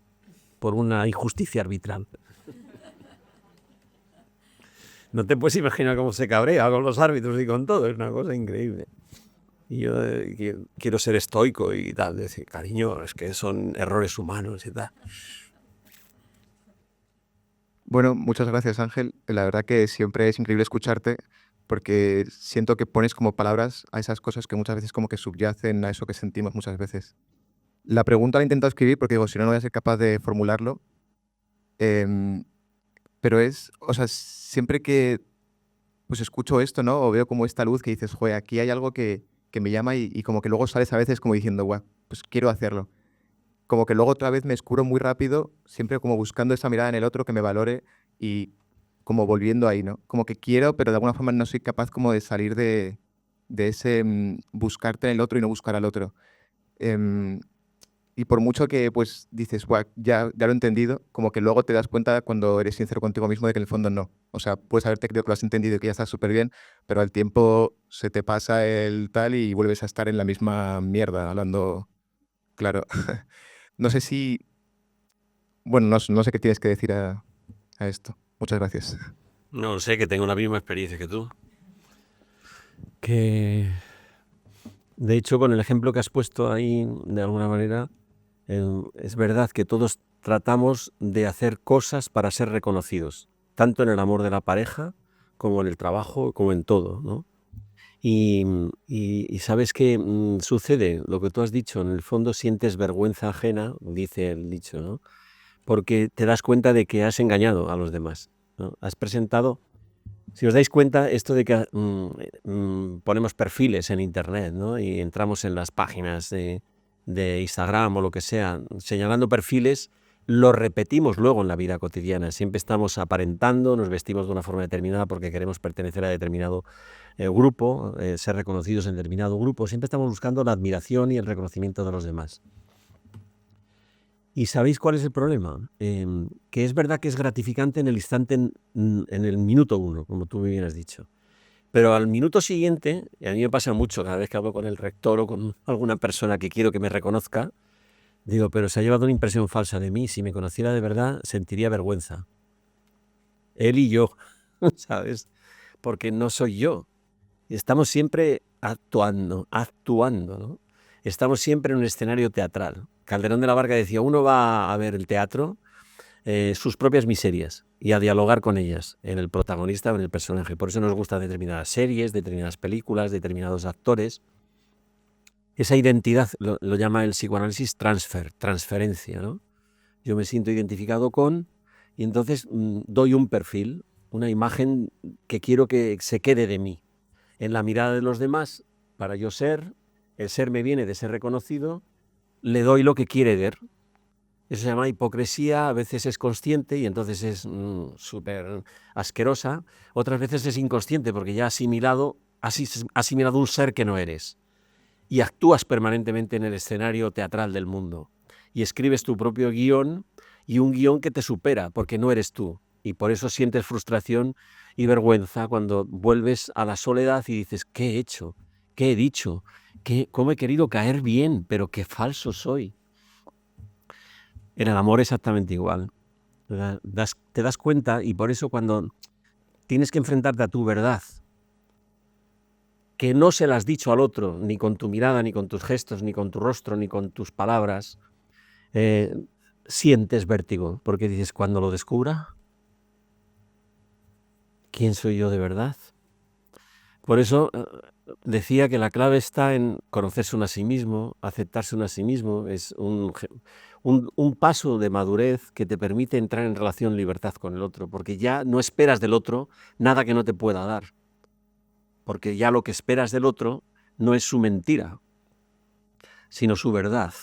Speaker 3: por una injusticia arbitral. No te puedes imaginar cómo se cabrea con los árbitros y con todo, es una cosa increíble. Y yo quiero ser estoico y tal, decir, cariño, es que son errores humanos y tal.
Speaker 4: Bueno, muchas gracias, Ángel. La verdad que siempre es increíble escucharte porque siento que pones como palabras a esas cosas que muchas veces como que subyacen a eso que sentimos muchas veces. La pregunta la he intentado escribir porque digo, si no, no voy a ser capaz de formularlo. Pero es, o sea, siempre que pues escucho esto, ¿no? O veo como esta luz que dices, joder, aquí hay algo que me llama y como que luego sales a veces como diciendo, guau, pues quiero hacerlo. Como que luego otra vez me escuro muy rápido, siempre como buscando esa mirada en el otro que me valore y como volviendo ahí, ¿no? Como que quiero, pero de alguna forma no soy capaz como de salir de ese buscarte en el otro y no buscar al otro. Y por mucho que pues dices, "Buah, ya lo he entendido", como que luego te das cuenta cuando eres sincero contigo mismo de que en el fondo no. O sea, puedes haberte creído que lo has entendido y que ya estás súper bien, pero al tiempo se te pasa el tal y vuelves a estar en la misma mierda, hablando claro. No sé si... Bueno, no sé qué tienes que decir a esto. Muchas gracias.
Speaker 3: No sé, que tengo la misma experiencia que tú. Que, de hecho, con el ejemplo que has puesto ahí, de alguna manera, es verdad que todos tratamos de hacer cosas para ser reconocidos, tanto en el amor de la pareja como en el trabajo, como en todo, ¿no? Y ¿sabes qué sucede? Lo que tú has dicho, en el fondo sientes vergüenza ajena, dice el dicho, ¿no? Porque te das cuenta de que has engañado a los demás, ¿no? Has presentado, si os dais cuenta, esto de que ponemos perfiles en internet, ¿no? Y entramos en las páginas de Instagram o lo que sea, señalando perfiles, lo repetimos luego en la vida cotidiana. Siempre estamos aparentando, nos vestimos de una forma determinada porque queremos pertenecer a determinado grupo, ser reconocidos en determinado grupo. Siempre estamos buscando la admiración y el reconocimiento de los demás. ¿Y sabéis cuál es el problema? Que es verdad que es gratificante en el instante, en el minuto 1, como tú muy bien has dicho. Pero al minuto siguiente, y a mí me pasa mucho cada vez que hablo con el rector o con alguna persona que quiero que me reconozca, digo, pero se ha llevado una impresión falsa de mí. Si me conociera de verdad, sentiría vergüenza. Él y yo, ¿sabes? Porque no soy yo. Estamos siempre actuando, ¿no? Estamos siempre en un escenario teatral. Calderón de la Barca decía, uno va a ver el teatro, sus propias miserias, y a dialogar con ellas, en el protagonista o en el personaje. Por eso nos gustan determinadas series, determinadas películas, determinados actores. Esa identidad lo llama el psicoanálisis transferencia, ¿no? Yo me siento identificado con, y entonces doy un perfil, una imagen que quiero que se quede de mí. En la mirada de los demás, para yo ser, el ser me viene de ser reconocido, le doy lo que quiere ver. Eso se llama hipocresía, a veces es consciente y entonces es súper asquerosa, otras veces es inconsciente porque ya has asimilado un ser que no eres. Y actúas permanentemente en el escenario teatral del mundo. Y escribes tu propio guión y un guión que te supera porque no eres tú. Y por eso sientes frustración y vergüenza cuando vuelves a la soledad y dices, ¿qué he hecho? ¿Qué he dicho? ¿Cómo he querido caer bien? Pero qué falso soy. En el amor exactamente igual. Te das cuenta y por eso cuando tienes que enfrentarte a tu verdad, que no se la has dicho al otro, ni con tu mirada, ni con tus gestos, ni con tu rostro, ni con tus palabras, sientes vértigo, porque dices, cuando lo descubra, ¿quién soy yo de verdad? Por eso decía que la clave está en conocerse uno a sí mismo, aceptarse uno a sí mismo, es un paso de madurez que te permite entrar en relación libertad con el otro, porque ya no esperas del otro nada que no te pueda dar, porque ya lo que esperas del otro no es su mentira, sino su verdad,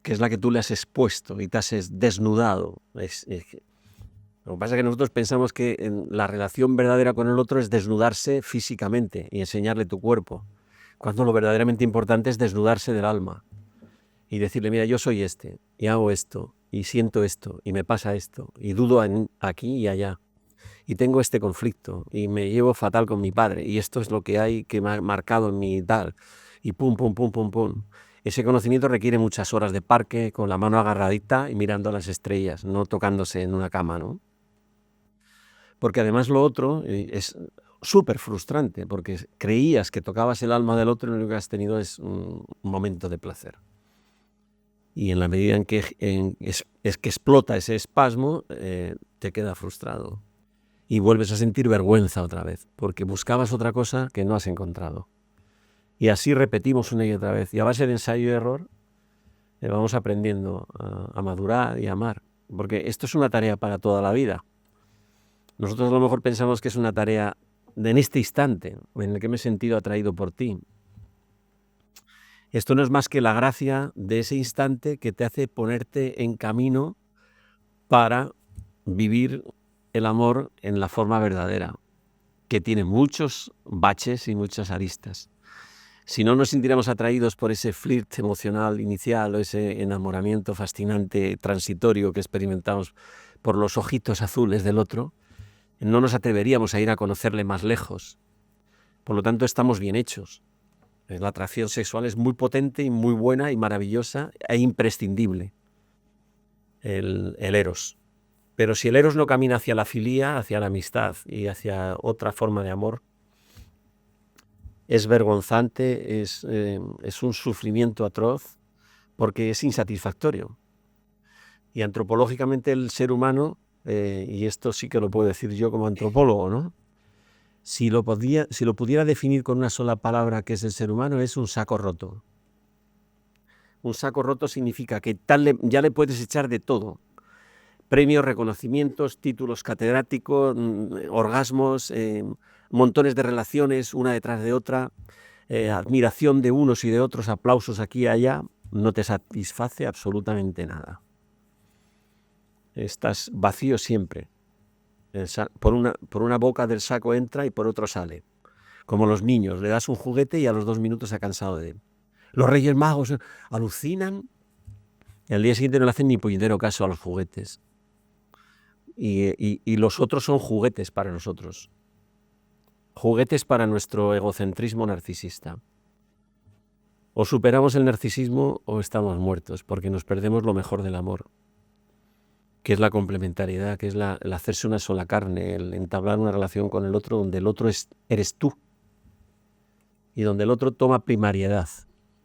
Speaker 3: que es la que tú le has expuesto y te has desnudado. Lo que pasa es que nosotros pensamos que la relación verdadera con el otro es desnudarse físicamente y enseñarle tu cuerpo, cuando lo verdaderamente importante es desnudarse del alma y decirle, mira, yo soy este, y hago esto, y siento esto, y me pasa esto, y dudo aquí y allá, y tengo este conflicto, y me llevo fatal con mi padre, y esto es lo que hay que me ha marcado en mi tal, y pum, pum, pum, pum, pum. Ese conocimiento requiere muchas horas de parque, con la mano agarradita y mirando a las estrellas, no tocándose en una cama, ¿no? Porque además lo otro es súper frustrante, porque creías que tocabas el alma del otro y lo único que has tenido es un momento de placer. Y en la medida en que explota ese espasmo, te queda frustrado. Y vuelves a sentir vergüenza otra vez, porque buscabas otra cosa que no has encontrado. Y así repetimos una y otra vez. Y a base de ensayo y error, vamos aprendiendo a madurar y a amar. Porque esto es una tarea para toda la vida. Nosotros a lo mejor pensamos que es una tarea en este instante, en el que me he sentido atraído por ti. Esto no es más que la gracia de ese instante que te hace ponerte en camino para vivir el amor en la forma verdadera, que tiene muchos baches y muchas aristas. Si no nos sintiéramos atraídos por ese flirt emocional inicial o ese enamoramiento fascinante transitorio que experimentamos por los ojitos azules del otro, no nos atreveríamos a ir a conocerle más lejos. Por lo tanto, estamos bien hechos. La atracción sexual es muy potente y muy buena y maravillosa e imprescindible, el eros. Pero si el eros no camina hacia la filía, hacia la amistad y hacia otra forma de amor, es vergonzante, es un sufrimiento atroz, porque es insatisfactorio. Y antropológicamente el ser humano y esto sí que lo puedo decir yo como antropólogo, ¿no? Si lo pudiera definir con una sola palabra que es el ser humano, es un saco roto. Un saco roto significa que ya le puedes echar de todo. Premios, reconocimientos, títulos catedráticos, orgasmos, montones de relaciones una detrás de otra, admiración de unos y de otros, aplausos aquí y allá, no te satisface absolutamente nada. Estás vacío siempre. Por una boca del saco entra y por otro sale. Como los niños, le das un juguete y a los 2 minutos se ha cansado de él. Los Reyes Magos alucinan y al día siguiente no le hacen ni puñetero caso a los juguetes. Y los otros son juguetes para nosotros. Juguetes para nuestro egocentrismo narcisista. O superamos el narcisismo o estamos muertos, porque nos perdemos lo mejor del amor, que es la complementariedad, que es el hacerse una sola carne, el entablar una relación con el otro donde el otro eres tú y donde el otro toma primariedad,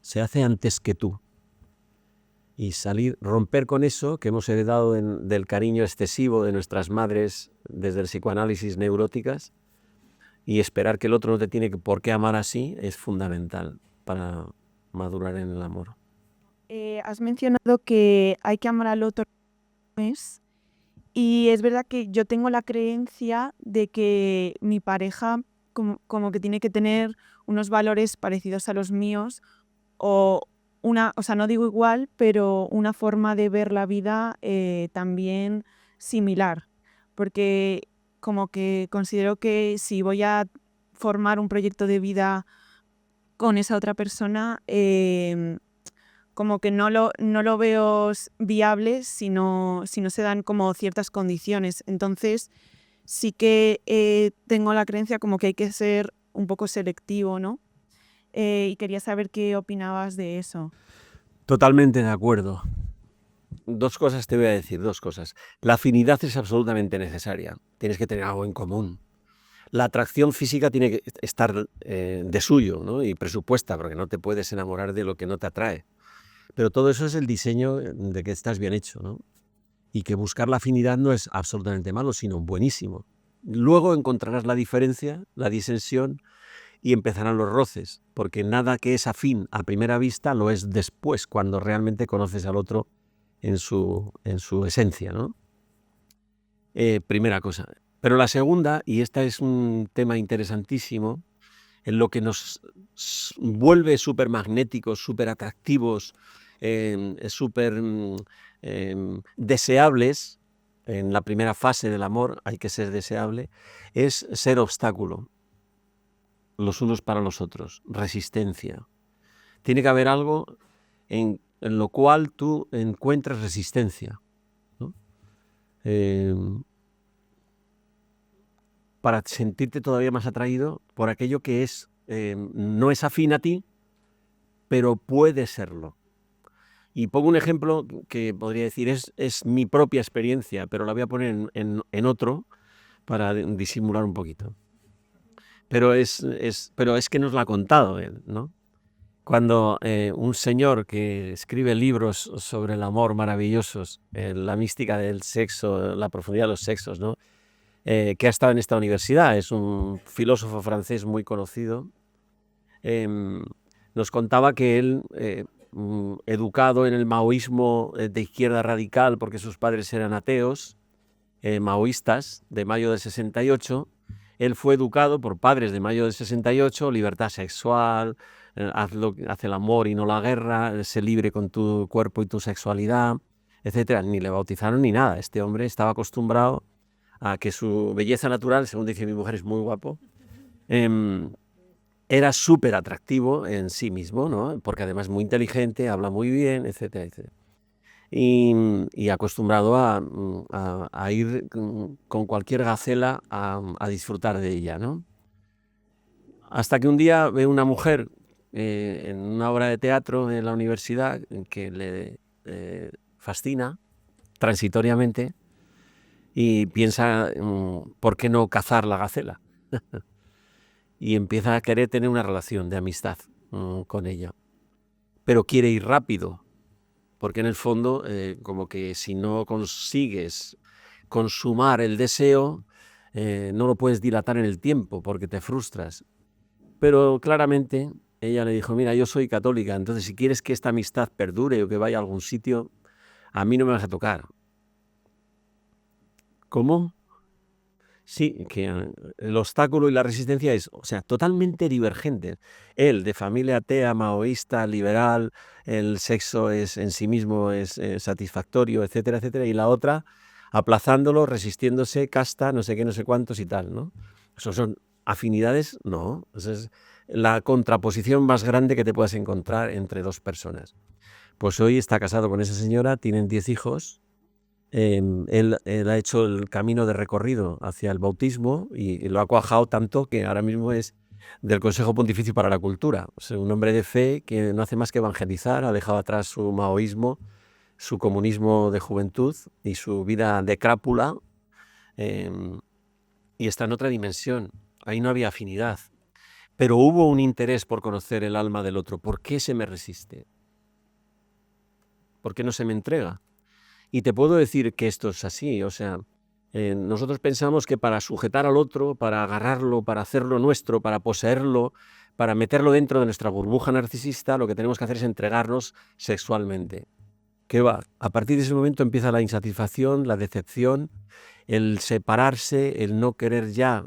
Speaker 3: se hace antes que tú. Y romper con eso que hemos heredado del cariño excesivo de nuestras madres desde el psicoanálisis neuróticas y esperar que el otro no te tiene por qué amar así es fundamental para madurar en el amor.
Speaker 5: Has mencionado que hay que amar al otro como es, y es verdad que yo tengo la creencia de que mi pareja como que tiene que tener unos valores parecidos a los míos o sea, no digo igual, pero una forma de ver la vida también similar, porque como que considero que si voy a formar un proyecto de vida con esa otra persona, como que no lo veo viable si no se dan como ciertas condiciones. Entonces sí que tengo la creencia como que hay que ser un poco selectivo, ¿no? Y quería saber qué opinabas de eso.
Speaker 3: Totalmente de acuerdo. 2 cosas te voy a decir, 2 cosas. La afinidad es absolutamente necesaria. Tienes que tener algo en común. La atracción física tiene que estar de suyo, ¿no? Y presupuesta, porque no te puedes enamorar de lo que no te atrae. Pero todo eso es el diseño de que estás bien hecho, ¿no? Y que buscar la afinidad no es absolutamente malo, sino buenísimo. Luego encontrarás la diferencia, la disensión, y empezarán los roces, porque nada que es afín a primera vista lo es después, cuando realmente conoces al otro en su esencia, ¿no? Primera cosa. Pero la segunda, y esta es un tema interesantísimo, en lo que nos vuelve súper magnéticos, súper atractivos, súper deseables, en la primera fase del amor hay que ser deseable, es ser obstáculo los unos para los otros, resistencia. Tiene que haber algo en lo cual tú encuentres resistencia, ¿no? Para sentirte todavía más atraído por aquello que no es afín a ti, pero puede serlo. Y pongo un ejemplo que podría decir, es mi propia experiencia, pero la voy a poner en otro para disimular un poquito. Pero es que nos la ha contado él, ¿no? Cuando un señor que escribe libros sobre el amor maravillosos, la mística del sexo, la profundidad de los sexos, ¿no? Que ha estado en esta universidad, es un filósofo francés muy conocido, nos contaba que él, educado en el maoísmo de izquierda radical, porque sus padres eran ateos, maoístas, de mayo del 68, él fue educado por padres de mayo del 68, libertad sexual, haz el amor y no la guerra, sé libre con tu cuerpo y tu sexualidad, etcétera. Ni le bautizaron ni nada. Este hombre estaba acostumbrado a que su belleza natural, según dice mi mujer, es muy guapo, era súper atractivo en sí mismo, ¿no? Porque además muy inteligente, habla muy bien, etcétera, etcétera. Y acostumbrado a ir con cualquier gacela a disfrutar de ella, ¿no? Hasta que un día ve una mujer en una obra de teatro en la universidad que le fascina transitoriamente y piensa, ¿por qué no cazar la gacela? Y empieza a querer tener una relación de amistad con ella. Pero quiere ir rápido, porque en el fondo, como que si no consigues consumar el deseo, no lo puedes dilatar en el tiempo porque te frustras. Pero claramente ella le dijo, mira, yo soy católica, entonces si quieres que esta amistad perdure o que vaya a algún sitio, a mí no me vas a tocar. ¿Cómo? Sí, que el obstáculo y la resistencia es, o sea, totalmente divergente. Él, de familia atea, maoísta, liberal, el sexo es en sí mismo es satisfactorio, etcétera, etcétera, y la otra aplazándolo, resistiéndose, casta, no sé qué, no sé cuántos y tal, ¿no? Eso son afinidades, no. Esa es la contraposición más grande que te puedas encontrar entre dos personas. Pues hoy está casado con esa señora, tienen 10 hijos. Él ha hecho el camino de recorrido hacia el bautismo y lo ha cuajado tanto que ahora mismo es del Consejo Pontificio para la Cultura. O sea, un hombre de fe que no hace más que evangelizar, ha dejado atrás su maoísmo, su comunismo de juventud y su vida de crápula, y está en otra dimensión. Ahí no había afinidad, pero hubo un interés por conocer el alma del otro. ¿Por qué se me resiste? ¿Por qué no se me entrega? Y te puedo decir que esto es así, o sea, nosotros pensamos que para sujetar al otro, para agarrarlo, para hacerlo nuestro, para poseerlo, para meterlo dentro de nuestra burbuja narcisista, lo que tenemos que hacer es entregarnos sexualmente. ¿Qué va? A partir de ese momento empieza la insatisfacción, la decepción, el separarse, el no querer ya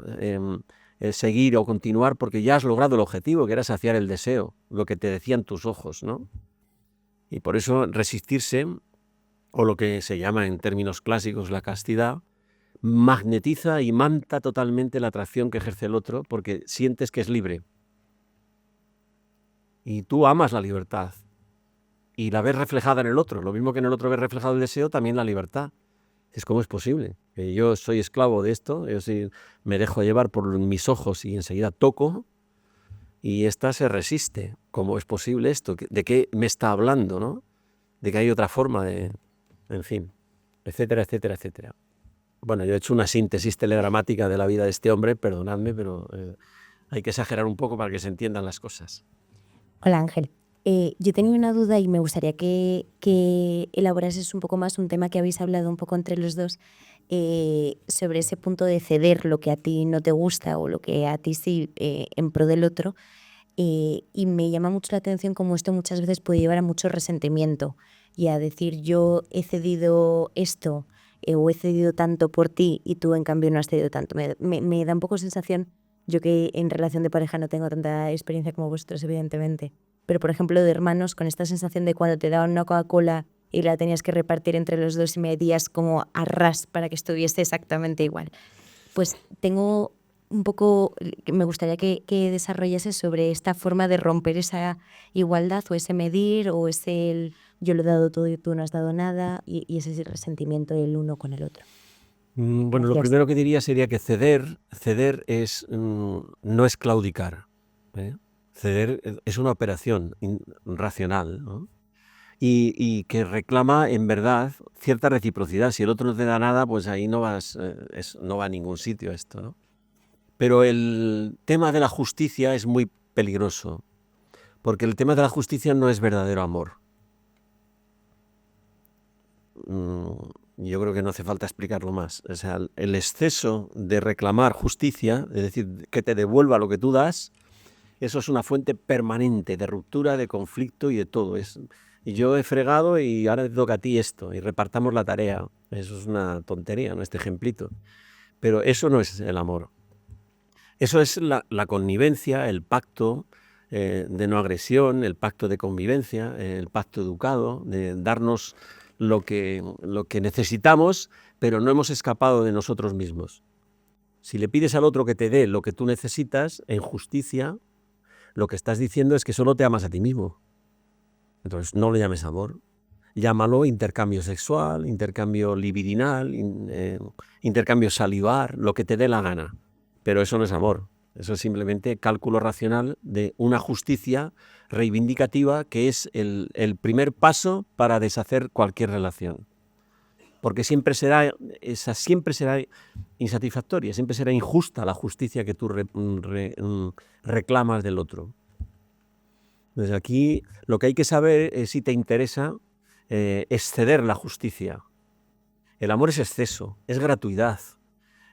Speaker 3: el seguir o continuar porque ya has logrado el objetivo, que era saciar el deseo, lo que te decían tus ojos, ¿no? Y por eso resistirse, o lo que se llama en términos clásicos la castidad, magnetiza y manta totalmente la atracción que ejerce el otro porque sientes que es libre. Y tú amas la libertad y la ves reflejada en el otro. Lo mismo que en el otro ves reflejado el deseo, también la libertad. ¿Cómo es posible? Que yo soy esclavo de esto, yo me dejo llevar por mis ojos y enseguida toco y esta se resiste. ¿Cómo es posible esto? ¿De qué me está hablando, no? De que hay otra forma de... En fin, etcétera, etcétera, etcétera. Bueno, yo he hecho una síntesis telegramática de la vida de este hombre, perdonadme, pero hay que exagerar un poco para que se entiendan las cosas.
Speaker 6: Hola Ángel, yo tenía una duda y me gustaría que elaborases un poco más un tema que habéis hablado un poco entre los dos sobre ese punto de ceder lo que a ti no te gusta o lo que a ti sí en pro del otro. Y me llama mucho la atención cómo esto muchas veces puede llevar a mucho resentimiento y a decir yo he cedido esto o he cedido tanto por ti y tú en cambio no has cedido tanto. Me da un poco sensación, yo que en relación de pareja no tengo tanta experiencia como vosotros evidentemente, pero por ejemplo de hermanos con esta sensación de cuando te daban una Coca-Cola y la tenías que repartir entre los dos y medías como a ras para que estuviese exactamente igual. Pues tengo un poco, me gustaría que desarrollases sobre esta forma de romper esa igualdad o ese medir o ese yo lo he dado todo y tú no has dado nada y ese resentimiento del uno con el otro.
Speaker 3: Bueno,
Speaker 6: Gracias.
Speaker 3: lo primero que diría sería que ceder es, no es claudicar. Ceder es una operación racional, ¿no? Y que reclama en verdad cierta reciprocidad. Si el otro no te da nada, pues ahí no va a ningún sitio esto, ¿no? Pero el tema de la justicia es muy peligroso, porque el tema de la justicia no es verdadero amor. Yo creo que no hace falta explicarlo más. O sea, el exceso de reclamar justicia, es decir, que te devuelva lo que tú das, eso es una fuente permanente de ruptura, de conflicto y de todo. Y yo he fregado y ahora te toca a ti esto, y repartamos la tarea. Eso es una tontería, ¿no? Este ejemplito. Pero eso no es el amor. Eso es la connivencia, el pacto de no agresión, el pacto de convivencia, el pacto educado, de darnos lo que necesitamos, pero no hemos escapado de nosotros mismos. Si le pides al otro que te dé lo que tú necesitas, en justicia, lo que estás diciendo es que solo te amas a ti mismo. Entonces no le llames amor. Llámalo intercambio sexual, intercambio libidinal, intercambio salivar, lo que te dé la gana. Pero eso no es amor. Eso es simplemente cálculo racional de una justicia reivindicativa que es el primer paso para deshacer cualquier relación. Porque siempre será insatisfactoria, siempre será injusta la justicia que tú reclamas del otro. Entonces aquí lo que hay que saber es si te interesa es ceder la justicia. El amor es exceso, es gratuidad,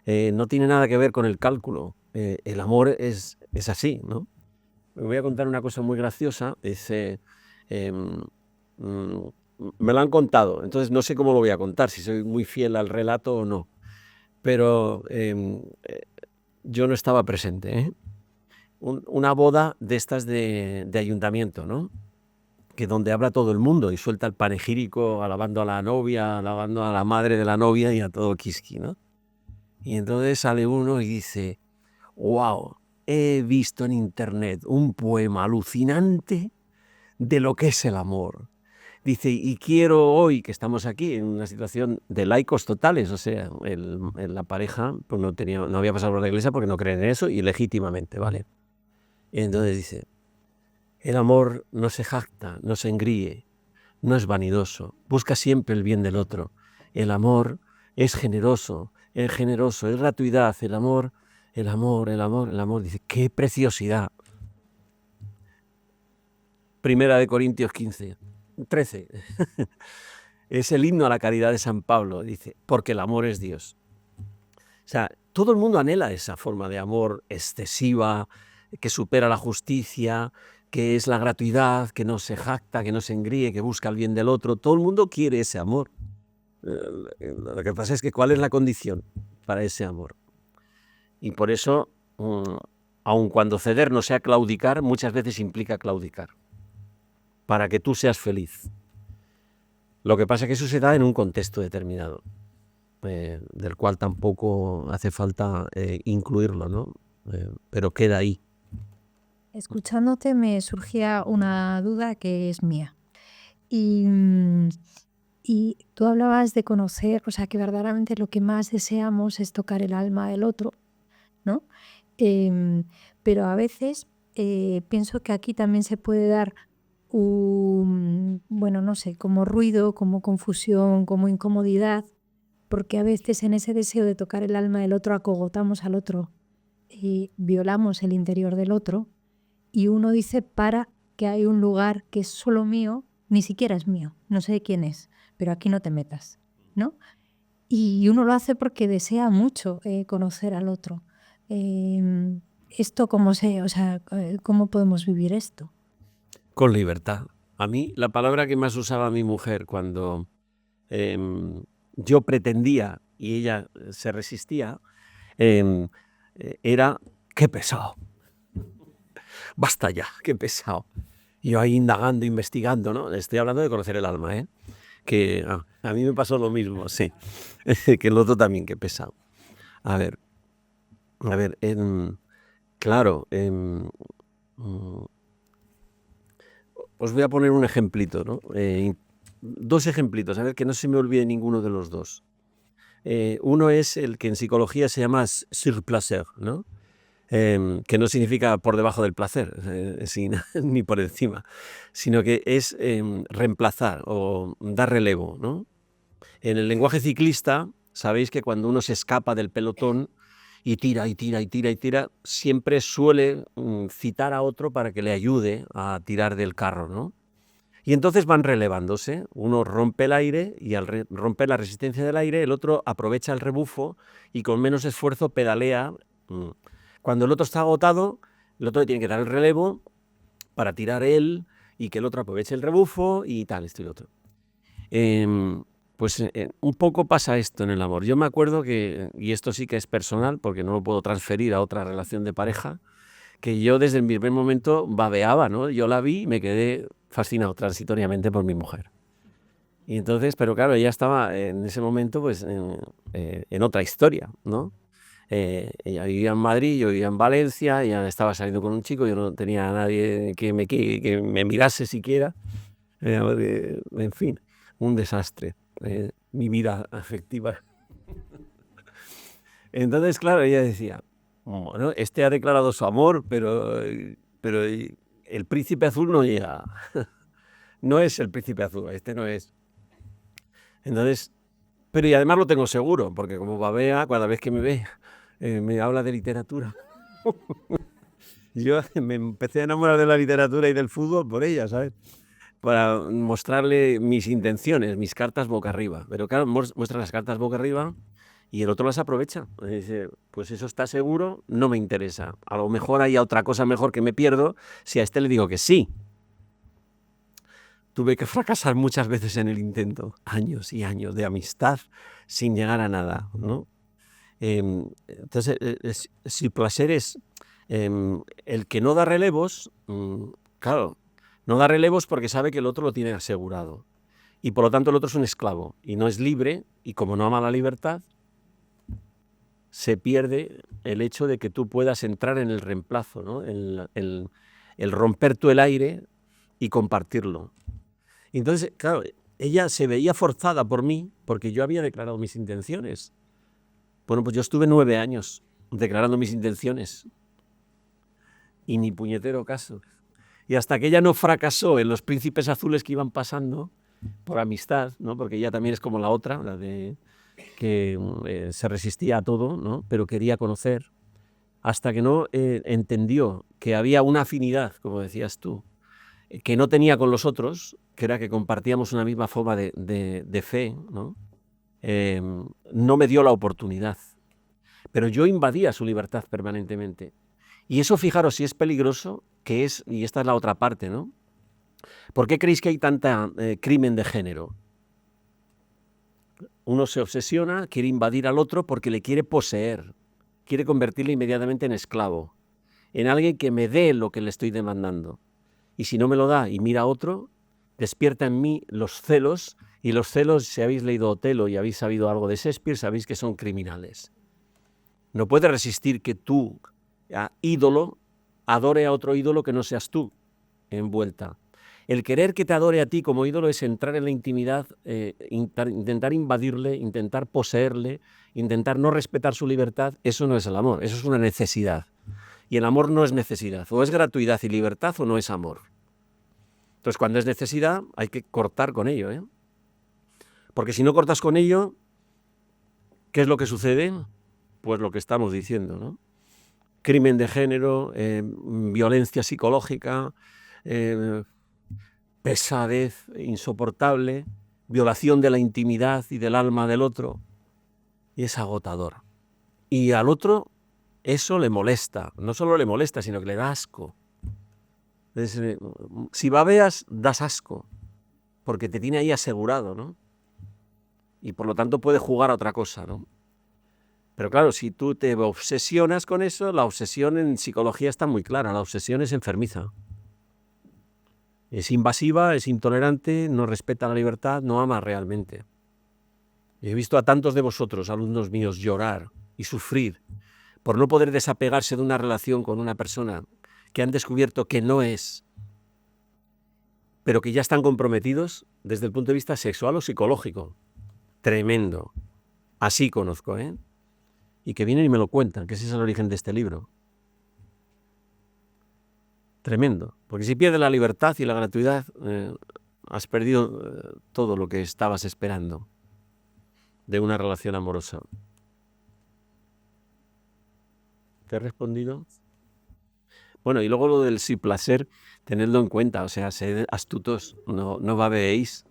Speaker 3: no tiene nada que ver con el cálculo. El amor es así, ¿no? Me voy a contar una cosa muy graciosa. Em, mm, me lo han contado, entonces no sé cómo lo voy a contar, si soy muy fiel al relato o no. Pero yo no estaba presente, ¿eh? Una boda de estas de ayuntamiento, ¿no? Que donde habla todo el mundo y suelta el panegírico alabando a la novia, alabando a la madre de la novia y a todo Kiski, ¿no? Y entonces sale uno y dice, wow, he visto en internet un poema alucinante de lo que es el amor. Dice, y quiero hoy, que estamos aquí en una situación de laicos totales, o sea, la pareja pues no había pasado por la iglesia porque no creen en eso y legítimamente, ¿vale? Y entonces dice, el amor no se jacta, no se engríe, no es vanidoso, busca siempre el bien del otro. El amor es generoso, es gratuidad, el amor. Dice, qué preciosidad. Primera de Corintios 13. Es el himno a la caridad de San Pablo, dice, porque el amor es Dios. O sea, todo el mundo anhela esa forma de amor excesiva, que supera la justicia, que es la gratuidad, que no se jacta, que no se engríe, que busca el bien del otro. Todo el mundo quiere ese amor. Lo que pasa es que ¿cuál es la condición para ese amor? Y por eso, aun cuando ceder no sea claudicar, muchas veces implica claudicar, para que tú seas feliz. Lo que pasa es que eso se da en un contexto determinado, del cual tampoco hace falta incluirlo, ¿no? Pero queda ahí.
Speaker 1: Escuchándote me surgía una duda que es mía. Y tú hablabas de conocer, o sea, que verdaderamente lo que más deseamos es tocar el alma del otro, ¿no? Pero a veces pienso que aquí también se puede dar bueno, no sé, como ruido, como confusión, como incomodidad, porque a veces en ese deseo de tocar el alma del otro acogotamos al otro y violamos el interior del otro y uno dice para que hay un lugar que es solo mío, ni siquiera es mío, no sé quién es, pero aquí no te metas, ¿no? Y uno lo hace porque desea mucho conocer al otro. ¿Esto cómo o sea, cómo podemos vivir esto?
Speaker 3: Con libertad. A mí, la palabra que más usaba mi mujer cuando yo pretendía y ella se resistía, era, qué pesado. Basta ya, qué pesado. Y yo ahí indagando, investigando, ¿no? Estoy hablando de conocer el alma, ¿eh? Que a mí me pasó lo mismo, sí. Que el otro también, qué pesado. A ver, claro, os voy a poner un ejemplito, ¿no? Dos ejemplitos, a ver que no se me olvide ninguno de los dos. Uno es el que en psicología se llama sur placer, ¿no? Que no significa por debajo del placer, ni por encima, sino que es reemplazar o dar relevo, ¿no? En el lenguaje ciclista, sabéis que cuando uno se escapa del pelotón y tira, siempre suele citar a otro para que le ayude a tirar del carro, ¿no? Y entonces van relevándose. Uno rompe el aire y al romper la resistencia del aire, el otro aprovecha el rebufo y con menos esfuerzo pedalea. Cuando el otro está agotado, el otro le tiene que dar el relevo para tirar él y que el otro aproveche el rebufo y tal, esto y lo otro. Pues un poco pasa esto en el amor. Yo me acuerdo que, y esto sí que es personal, porque no lo puedo transferir a otra relación de pareja, que yo desde el primer momento babeaba, ¿no? Yo la vi y me quedé fascinado transitoriamente por mi mujer. Y entonces, pero claro, ella estaba en ese momento pues en otra historia, ¿no? Ella vivía en Madrid, yo vivía en Valencia, ella estaba saliendo con un chico, yo no tenía a nadie que me mirase siquiera. En fin, un desastre, mi vida afectiva. Entonces, claro, ella decía, bueno, este ha declarado su amor, pero el príncipe azul no llega. No es el príncipe azul, este no es. Entonces, pero y además lo tengo seguro, porque como babea, cada vez que me ve, me habla de literatura. Yo me empecé a enamorar de la literatura y del fútbol por ella, ¿sabes? para mostrarle mis intenciones, mis cartas boca arriba. Pero claro, muestra las cartas boca arriba y el otro las aprovecha. Dice, pues eso está seguro, no me interesa. A lo mejor hay otra cosa mejor que me pierdo si a este le digo que sí. Tuve que fracasar muchas veces en el intento, años y años de amistad sin llegar a nada, ¿no? Entonces, si placer es el que no da relevos, claro, no da relevos porque sabe que el otro lo tiene asegurado. Y por lo tanto el otro es un esclavo y no es libre, y como no ama la libertad, se pierde el hecho de que tú puedas entrar en el reemplazo, ¿no? El romper tú el aire y compartirlo. Y entonces, claro, ella se veía forzada por mí porque yo había declarado mis intenciones. Bueno, pues yo estuve 9 años declarando mis intenciones y ni puñetero caso. Y hasta que ella no fracasó en los príncipes azules que iban pasando, por amistad, ¿no? Porque ella también es como la otra, la de que se resistía a todo, ¿no? Pero quería conocer, hasta que no entendió que había una afinidad, como decías tú, que no tenía con los otros, que era que compartíamos una misma forma de fe, ¿no? No me dio la oportunidad. Pero yo invadía su libertad permanentemente. Y eso, fijaros, si es peligroso, que es, y esta es la otra parte, ¿no? ¿Por qué creéis que hay tanta crimen de género? Uno se obsesiona, quiere invadir al otro porque le quiere poseer, quiere convertirle inmediatamente en esclavo, en alguien que me dé lo que le estoy demandando. Y si no me lo da y mira a otro, despierta en mí los celos, y los celos, si habéis leído Otelo y habéis sabido algo de Shakespeare, sabéis que son criminales. No puedes resistir que tú, ídolo, adore a otro ídolo que no seas tú envuelta. El querer que te adore a ti como ídolo es entrar en la intimidad, intentar invadirle, intentar poseerle, intentar no respetar su libertad. Eso no es el amor, eso es una necesidad. Y el amor no es necesidad, o es gratuidad y libertad o no es amor. Entonces, cuando es necesidad, hay que cortar con ello, ¿eh? Porque si no cortas con ello, ¿qué es lo que sucede? Pues lo que estamos diciendo, ¿no? Crimen de género, violencia psicológica, pesadez insoportable, violación de la intimidad y del alma del otro, y es agotador. Y al otro eso le molesta, no solo le molesta, sino que le da asco. Entonces, si babeas, das asco, porque te tiene ahí asegurado, ¿no? Y por lo tanto puede jugar a otra cosa, ¿no? Pero claro, si tú te obsesionas con eso, la obsesión en psicología está muy clara, la obsesión es enfermiza. Es invasiva, es intolerante, no respeta la libertad, no ama realmente. He visto a tantos de vosotros, alumnos míos, llorar y sufrir por no poder desapegarse de una relación con una persona que han descubierto que no es, pero que ya están comprometidos desde el punto de vista sexual o psicológico. Tremendo. Así conozco, ¿eh? Y que vienen y me lo cuentan, que ese es el origen de este libro. Tremendo. Porque si pierdes la libertad y la gratuidad, has perdido todo lo que estabas esperando de una relación amorosa. ¿Te he respondido? Bueno, y luego lo del sí placer, tenedlo en cuenta, o sea, sed astutos, no babeéis.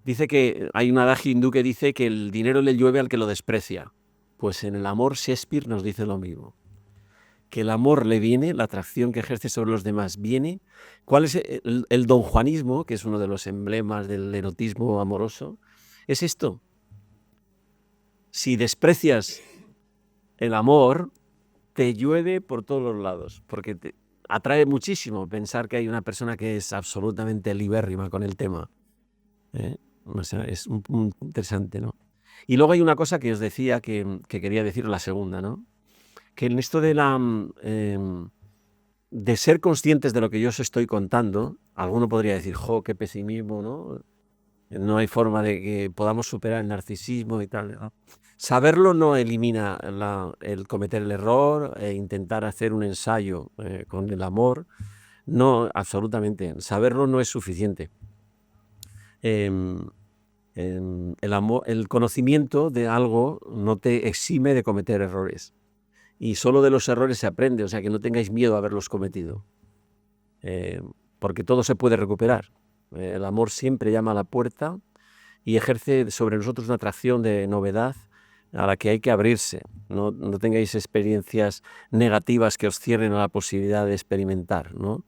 Speaker 3: Dice que hay un adagio hindú que dice que el dinero le llueve al que lo desprecia. Pues en el amor Shakespeare nos dice lo mismo. Que el amor le viene, la atracción que ejerce sobre los demás viene. ¿Cuál es el donjuanismo, que es uno de los emblemas del erotismo amoroso? Es esto. Si desprecias el amor, te llueve por todos los lados, porque te atrae muchísimo pensar que hay una persona que es absolutamente libérrima con el tema. O sea, es un interesante, ¿no? Y luego hay una cosa que os decía que quería decir, la segunda, ¿no? Que en esto de de ser conscientes de lo que yo os estoy contando, alguno podría decir, jo, qué pesimismo, ¿no? No hay forma de que podamos superar el narcisismo y tal, ¿no? Saberlo no elimina el cometer el error e intentar hacer un ensayo con el amor. No, absolutamente. Saberlo no es suficiente. El conocimiento de algo no te exime de cometer errores. Y solo de los errores se aprende, o sea que no tengáis miedo a haberlos cometido. Porque todo se puede recuperar. El amor siempre llama a la puerta y ejerce sobre nosotros una atracción de novedad a la que hay que abrirse. No tengáis experiencias negativas que os cierren a la posibilidad de experimentar, ¿no?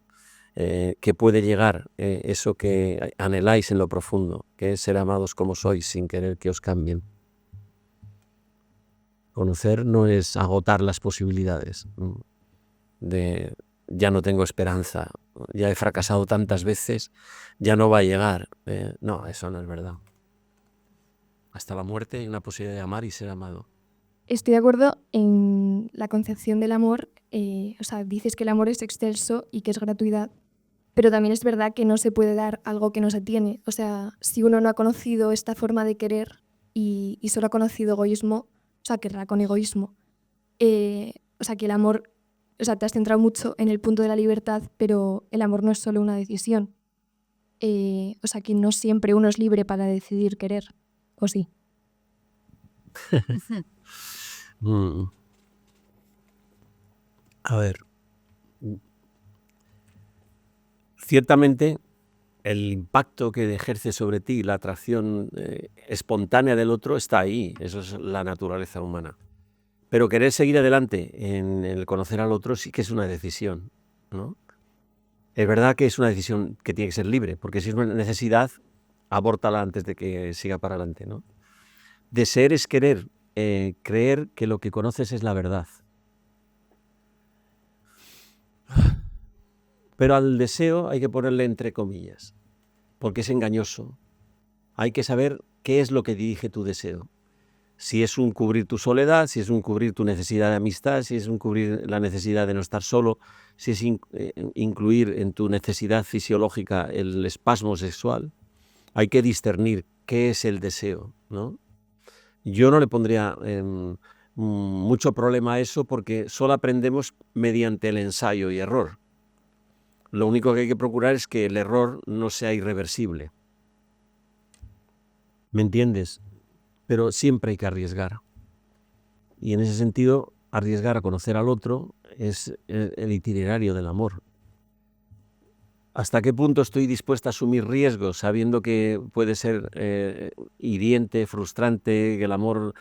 Speaker 3: Que puede llegar eso que anheláis en lo profundo, que es ser amados como sois sin querer que os cambien. Conocer no es agotar las posibilidades de ya no tengo esperanza, ya he fracasado tantas veces, ya no va a llegar. No, eso no es verdad. Hasta la muerte hay una posibilidad de amar y ser amado.
Speaker 7: Estoy de acuerdo en la concepción del amor. O sea, dices que el amor es excelso y que es gratuidad, pero también es verdad que no se puede dar algo que no se tiene. O sea, si uno no ha conocido esta forma de querer y solo ha conocido egoísmo, o sea, querrá con egoísmo. O sea, que el amor, o sea, te has centrado mucho en el punto de la libertad, pero el amor no es solo una decisión. O sea, que no siempre uno es libre para decidir querer, ¿o sí?
Speaker 3: A ver, ciertamente el impacto que ejerce sobre ti, la atracción espontánea del otro está ahí, eso es la naturaleza humana. Pero querer seguir adelante en el conocer al otro sí que es una decisión, ¿no? Es verdad que es una decisión que tiene que ser libre, porque si es una necesidad, abórtala antes de que siga para adelante, ¿no? Desear es querer, creer que lo que conoces es la verdad. Pero al deseo hay que ponerle entre comillas, porque es engañoso. Hay que saber qué es lo que dirige tu deseo. Si es un cubrir tu soledad, si es un cubrir tu necesidad de amistad, si es un cubrir la necesidad de no estar solo, si es incluir en tu necesidad fisiológica el espasmo sexual, hay que discernir qué es el deseo, ¿no? Yo no le pondría mucho problema a eso porque solo aprendemos mediante el ensayo y error. Lo único que hay que procurar es que el error no sea irreversible. ¿Me entiendes? Pero siempre hay que arriesgar. Y en ese sentido, arriesgar a conocer al otro es el itinerario del amor. ¿Hasta qué punto estoy dispuesta a asumir riesgos sabiendo que puede ser hiriente, frustrante, que el amor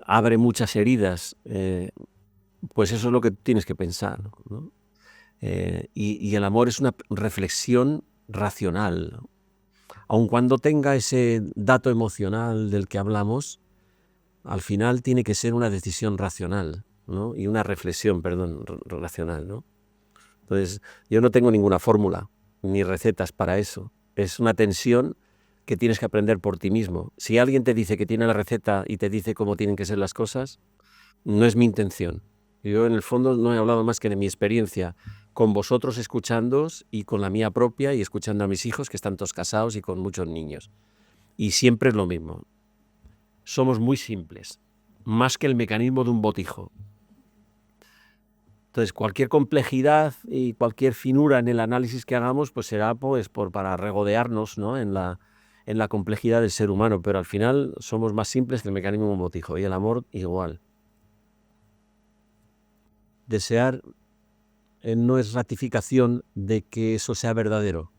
Speaker 3: abre muchas heridas? Pues eso es lo que tienes que pensar, ¿no? Y el amor es una reflexión racional, ¿no? Aun cuando tenga ese dato emocional del que hablamos, al final tiene que ser una decisión racional, ¿no? Y una reflexión, racional, ¿no? Entonces, yo no tengo ninguna fórmula ni recetas para eso. Es una tensión que tienes que aprender por ti mismo. Si alguien te dice que tiene la receta y te dice cómo tienen que ser las cosas, no es mi intención. Yo en el fondo no he hablado más que de mi experiencia con vosotros escuchándoos y con la mía propia y escuchando a mis hijos que están todos casados y con muchos niños. Y siempre es lo mismo. Somos muy simples, más que el mecanismo de un botijo. Entonces, cualquier complejidad y cualquier finura en el análisis que hagamos, pues será para regodearnos, ¿no? en la complejidad del ser humano, pero al final somos más simples que el mecanismo de un botijo, y el amor igual. Desear no es ratificación de que eso sea verdadero.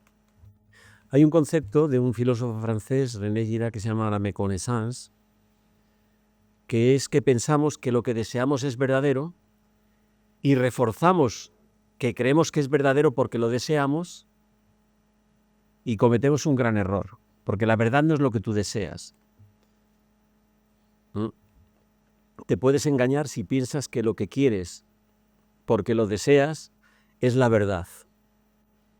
Speaker 3: Hay un concepto de un filósofo francés, René Girard, que se llama la méconnaissance, que es que pensamos que lo que deseamos es verdadero y reforzamos que creemos que es verdadero porque lo deseamos y cometemos un gran error, porque la verdad no es lo que tú deseas. Te puedes engañar si piensas que lo que quieres porque lo deseas es la verdad.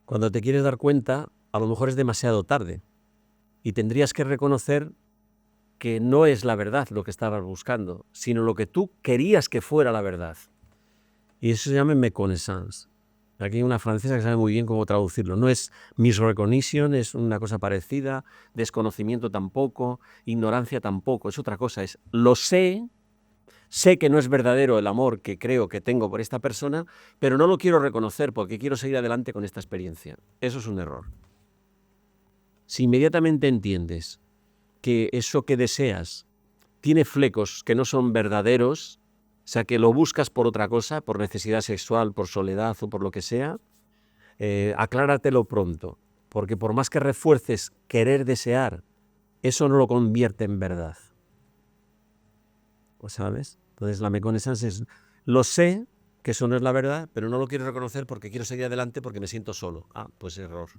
Speaker 3: Cuando te quieres dar cuenta, a lo mejor es demasiado tarde y tendrías que reconocer que no es la verdad lo que estabas buscando, sino lo que tú querías que fuera la verdad. Y eso se llama méconnaissance. Aquí hay una francesa que sabe muy bien cómo traducirlo. No es misrecognition, es una cosa parecida, desconocimiento tampoco, ignorancia tampoco, es otra cosa. Es lo sé que no es verdadero el amor que creo que tengo por esta persona, pero no lo quiero reconocer porque quiero seguir adelante con esta experiencia. Eso es un error. Si inmediatamente entiendes que eso que deseas tiene flecos que no son verdaderos, o sea, que lo buscas por otra cosa, por necesidad sexual, por soledad o por lo que sea, acláratelo pronto, porque por más que refuerces querer desear, eso no lo convierte en verdad. ¿Sabes? Entonces la méconnaissance es, lo sé que eso no es la verdad, pero no lo quiero reconocer porque quiero seguir adelante porque me siento solo. Ah, pues error.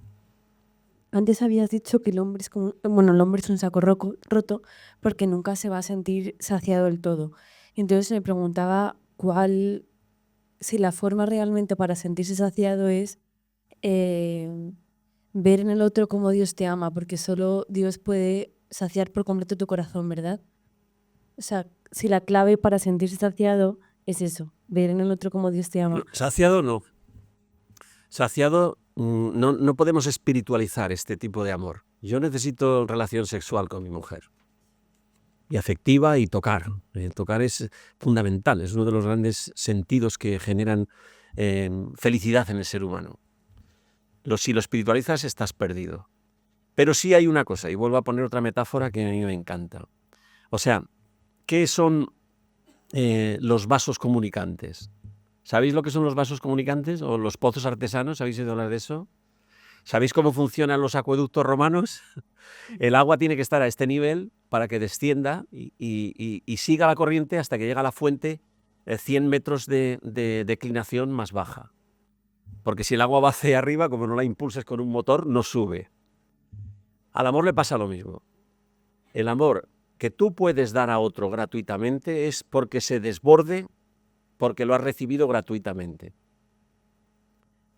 Speaker 6: Antes habías dicho que el hombre es como, bueno, el hombre es un saco roto porque nunca se va a sentir saciado del todo. Entonces me preguntaba si la forma realmente para sentirse saciado es ver en el otro cómo Dios te ama, porque solo Dios puede saciar por completo tu corazón, ¿verdad? O sea, si la clave para sentirse saciado es eso, ver en el otro cómo Dios te ama.
Speaker 3: No, saciado no. Saciado, no podemos espiritualizar este tipo de amor. Yo necesito relación sexual con mi mujer. Y afectiva y tocar. Tocar es fundamental, es uno de los grandes sentidos que generan felicidad en el ser humano. Si lo espiritualizas estás perdido. Pero sí hay una cosa, y vuelvo a poner otra metáfora que a mí me encanta. O sea, ¿qué son los vasos comunicantes? ¿Sabéis lo que son los vasos comunicantes o los pozos artesanos? ¿Habéis oído hablar de eso? ¿Sabéis cómo funcionan los acueductos romanos? El agua tiene que estar a este nivel para que descienda y siga la corriente hasta que llega a la fuente 100 metros de declinación más baja. Porque si el agua va hacia arriba, como no la impulses con un motor, no sube. Al amor le pasa lo mismo. El amor que tú puedes dar a otro gratuitamente es porque se desborde, porque lo has recibido gratuitamente.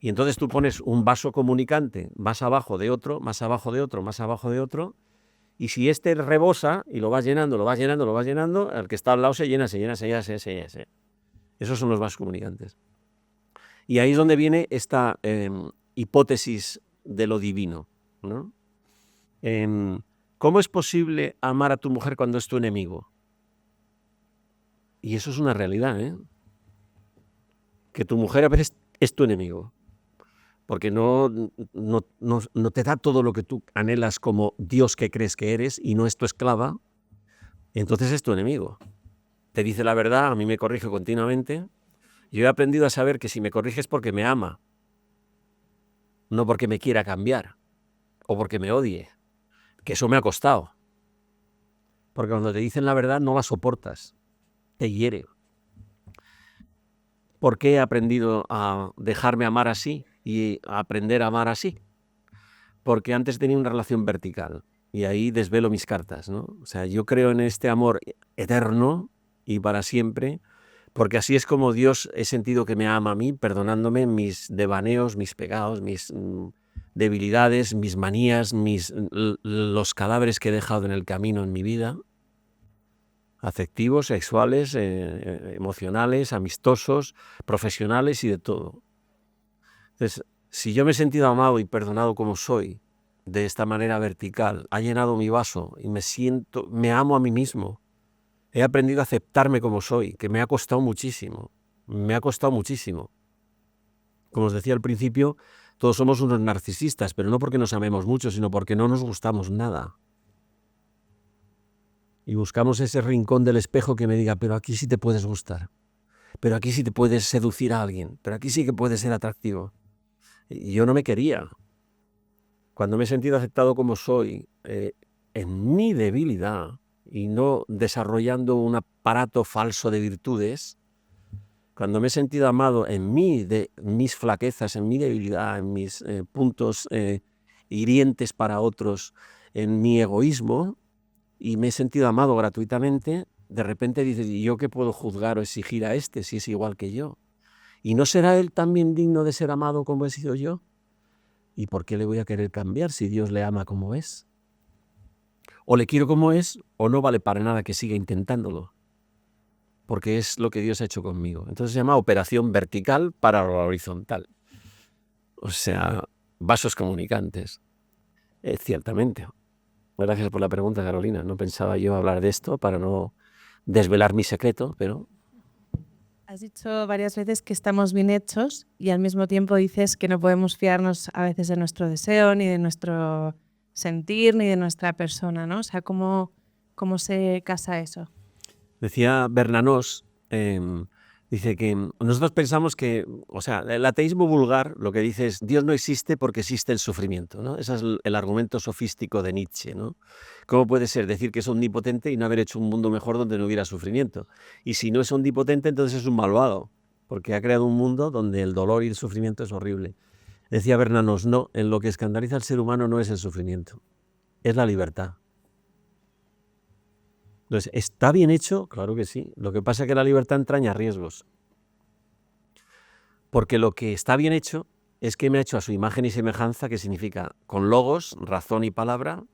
Speaker 3: Y entonces tú pones un vaso comunicante más abajo de otro, más abajo de otro, más abajo de otro, y si este rebosa y lo vas llenando, lo vas llenando, lo vas llenando, el que está al lado se llena, se llena, se llena, se llena, se llena. Esos son los vasos comunicantes. Y ahí es donde viene esta hipótesis de lo divino, ¿no? ¿Cómo es posible amar a tu mujer cuando es tu enemigo? Y eso es una realidad, ¿eh? Que tu mujer a veces es tu enemigo. Porque no te da todo lo que tú anhelas como Dios que crees que eres y no es tu esclava, entonces es tu enemigo. Te dice la verdad, a mí me corrige continuamente. Yo he aprendido a saber que si me corrige es porque me ama, no porque me quiera cambiar o porque me odie, que eso me ha costado. Porque cuando te dicen la verdad no la soportas, te hiere. ¿Por qué he aprendido a dejarme amar así y a aprender a amar así? Porque antes tenía una relación vertical y ahí desvelo mis cartas, ¿no? O sea, yo creo en este amor eterno y para siempre, porque así es como Dios he sentido que me ama a mí, perdonándome mis devaneos, mis pecados, mis debilidades, mis manías, los cadáveres que he dejado en el camino en mi vida, afectivos, sexuales, emocionales, amistosos, profesionales y de todo. Entonces, si yo me he sentido amado y perdonado como soy, de esta manera vertical, ha llenado mi vaso y me amo a mí mismo, he aprendido a aceptarme como soy, que me ha costado muchísimo, Como os decía al principio, todos somos unos narcisistas, pero no porque nos amemos mucho, sino porque no nos gustamos nada. Y buscamos ese rincón del espejo que me diga, pero aquí sí te puedes gustar, pero aquí sí te puedes seducir a alguien, pero aquí sí que puedes ser atractivo. Y yo no me quería. Cuando me he sentido aceptado como soy, en mi debilidad, y no desarrollando un aparato falso de virtudes, cuando me he sentido amado en mis flaquezas, en mi debilidad, en mis puntos hirientes para otros, en mi egoísmo, y me he sentido amado gratuitamente, de repente dices, ¿y yo qué puedo juzgar o exigir a este si es igual que yo? ¿Y no será él también digno de ser amado como he sido yo? ¿Y por qué le voy a querer cambiar si Dios le ama como es? O le quiero como es, o no vale para nada que siga intentándolo, porque es lo que Dios ha hecho conmigo. Entonces se llama operación vertical para lo horizontal. O sea, vasos comunicantes. Ciertamente. Gracias por la pregunta, Carolina. No pensaba yo hablar de esto para no desvelar mi secreto, pero...
Speaker 5: Has dicho varias veces que estamos bien hechos y al mismo tiempo dices que no podemos fiarnos a veces de nuestro deseo, ni de nuestro sentir, ni de nuestra persona, ¿no? O sea, ¿cómo se casa eso?
Speaker 3: Decía Bernanos, Dice que nosotros pensamos que, o sea, el ateísmo vulgar lo que dice es Dios no existe porque existe el sufrimiento, ¿no? Ese es el argumento sofístico de Nietzsche, ¿no? ¿Cómo puede ser decir que es omnipotente y no haber hecho un mundo mejor donde no hubiera sufrimiento? Y si no es omnipotente, entonces es un malvado, porque ha creado un mundo donde el dolor y el sufrimiento es horrible. Decía Bernanos, no, en lo que escandaliza al ser humano no es el sufrimiento, es la libertad. Entonces, ¿está bien hecho? Claro que sí. Lo que pasa es que la libertad entraña riesgos. Porque lo que está bien hecho es que me ha hecho a su imagen y semejanza, que significa con logos, razón y palabra,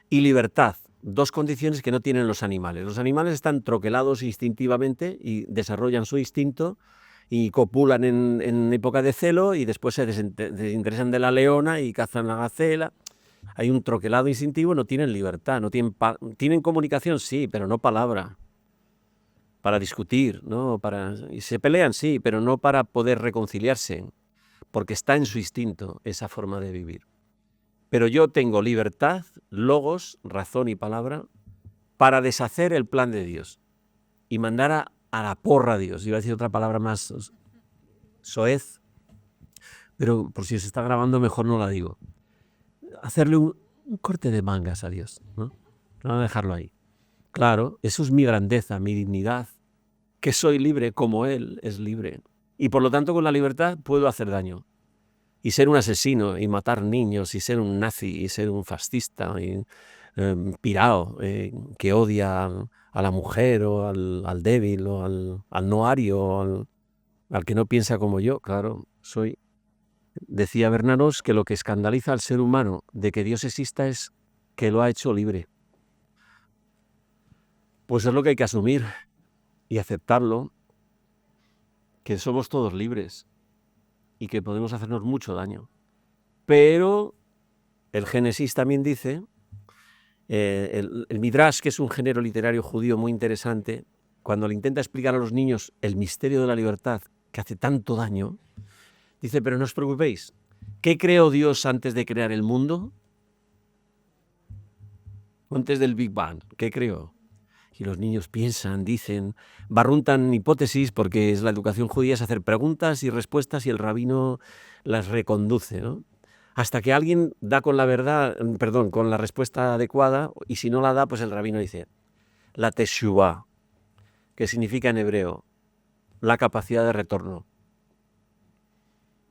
Speaker 3: y libertad. Dos condiciones que no tienen los animales. Los animales están troquelados instintivamente y desarrollan su instinto y copulan en época de celo y después se desinteresan de la leona y cazan la gacela. Hay un troquelado instintivo, no tienen libertad, no tienen comunicación, sí, pero no palabra. Para discutir, ¿no? Y se pelean, sí, pero no para poder reconciliarse, porque está en su instinto esa forma de vivir. Pero yo tengo libertad, logos, razón y palabra para deshacer el plan de Dios y mandar a la porra a Dios. Iba a decir otra palabra más soez, pero por si se está grabando mejor no la digo. Hacerle un corte de mangas a Dios, ¿no? No dejarlo ahí. Claro, eso es mi grandeza, mi dignidad, que soy libre como Él es libre. Y por lo tanto con la libertad puedo hacer daño. Y ser un asesino, y matar niños, y ser un nazi, y ser un fascista, y pirao, que odia a la mujer, o al débil, o al no ario, o al que no piensa como yo. Claro, soy... Decía Bernanos que lo que escandaliza al ser humano de que Dios exista es que lo ha hecho libre. Pues es lo que hay que asumir y aceptarlo, que somos todos libres y que podemos hacernos mucho daño. Pero el Génesis también dice, el Midrash, que es un género literario judío muy interesante, cuando le intenta explicar a los niños el misterio de la libertad que hace tanto daño, dice, pero no os preocupéis, ¿qué creó Dios antes de crear el mundo? Antes del Big Bang, ¿qué creó? Y los niños piensan, dicen, barruntan hipótesis, porque es la educación judía, es hacer preguntas y respuestas y el rabino las reconduce, ¿no? Hasta que alguien da con la verdad, perdón, con la respuesta adecuada, y si no la da, pues el rabino dice, la teshuvah, que significa en hebreo, la capacidad de retorno,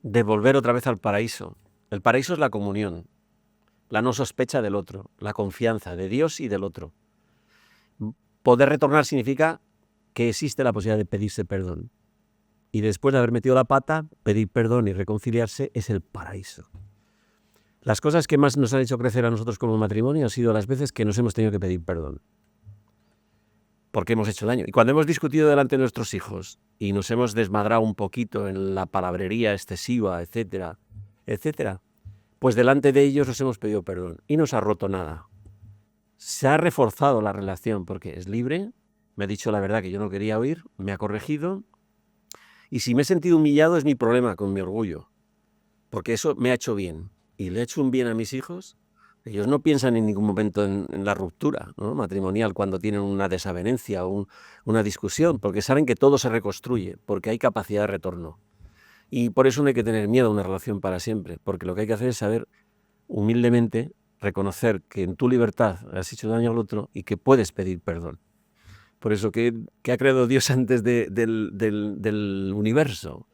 Speaker 3: de volver otra vez al paraíso. El paraíso es la comunión, la no sospecha del otro, la confianza de Dios y del otro. Poder retornar significa que existe la posibilidad de pedirse perdón. Y después de haber metido la pata, pedir perdón y reconciliarse es el paraíso. Las cosas que más nos han hecho crecer a nosotros como matrimonio han sido las veces que nos hemos tenido que pedir perdón. Porque hemos hecho daño. Y cuando hemos discutido delante de nuestros hijos y nos hemos desmadrado un poquito en la palabrería excesiva, etcétera, etcétera, pues delante de ellos nos hemos pedido perdón y no se ha roto nada. Se ha reforzado la relación porque es libre, me ha dicho la verdad que yo no quería oír, me ha corregido, y si me he sentido humillado es mi problema con mi orgullo, porque eso me ha hecho bien y le he hecho un bien a mis hijos. Ellos no piensan en ningún momento en la ruptura, ¿no?, matrimonial cuando tienen una desavenencia o una discusión, porque saben que todo se reconstruye, porque hay capacidad de retorno. Y por eso no hay que tener miedo a una relación para siempre, porque lo que hay que hacer es saber humildemente reconocer que en tu libertad has hecho daño al otro y que puedes pedir perdón. Por eso, ¿qué ha creado Dios antes del universo?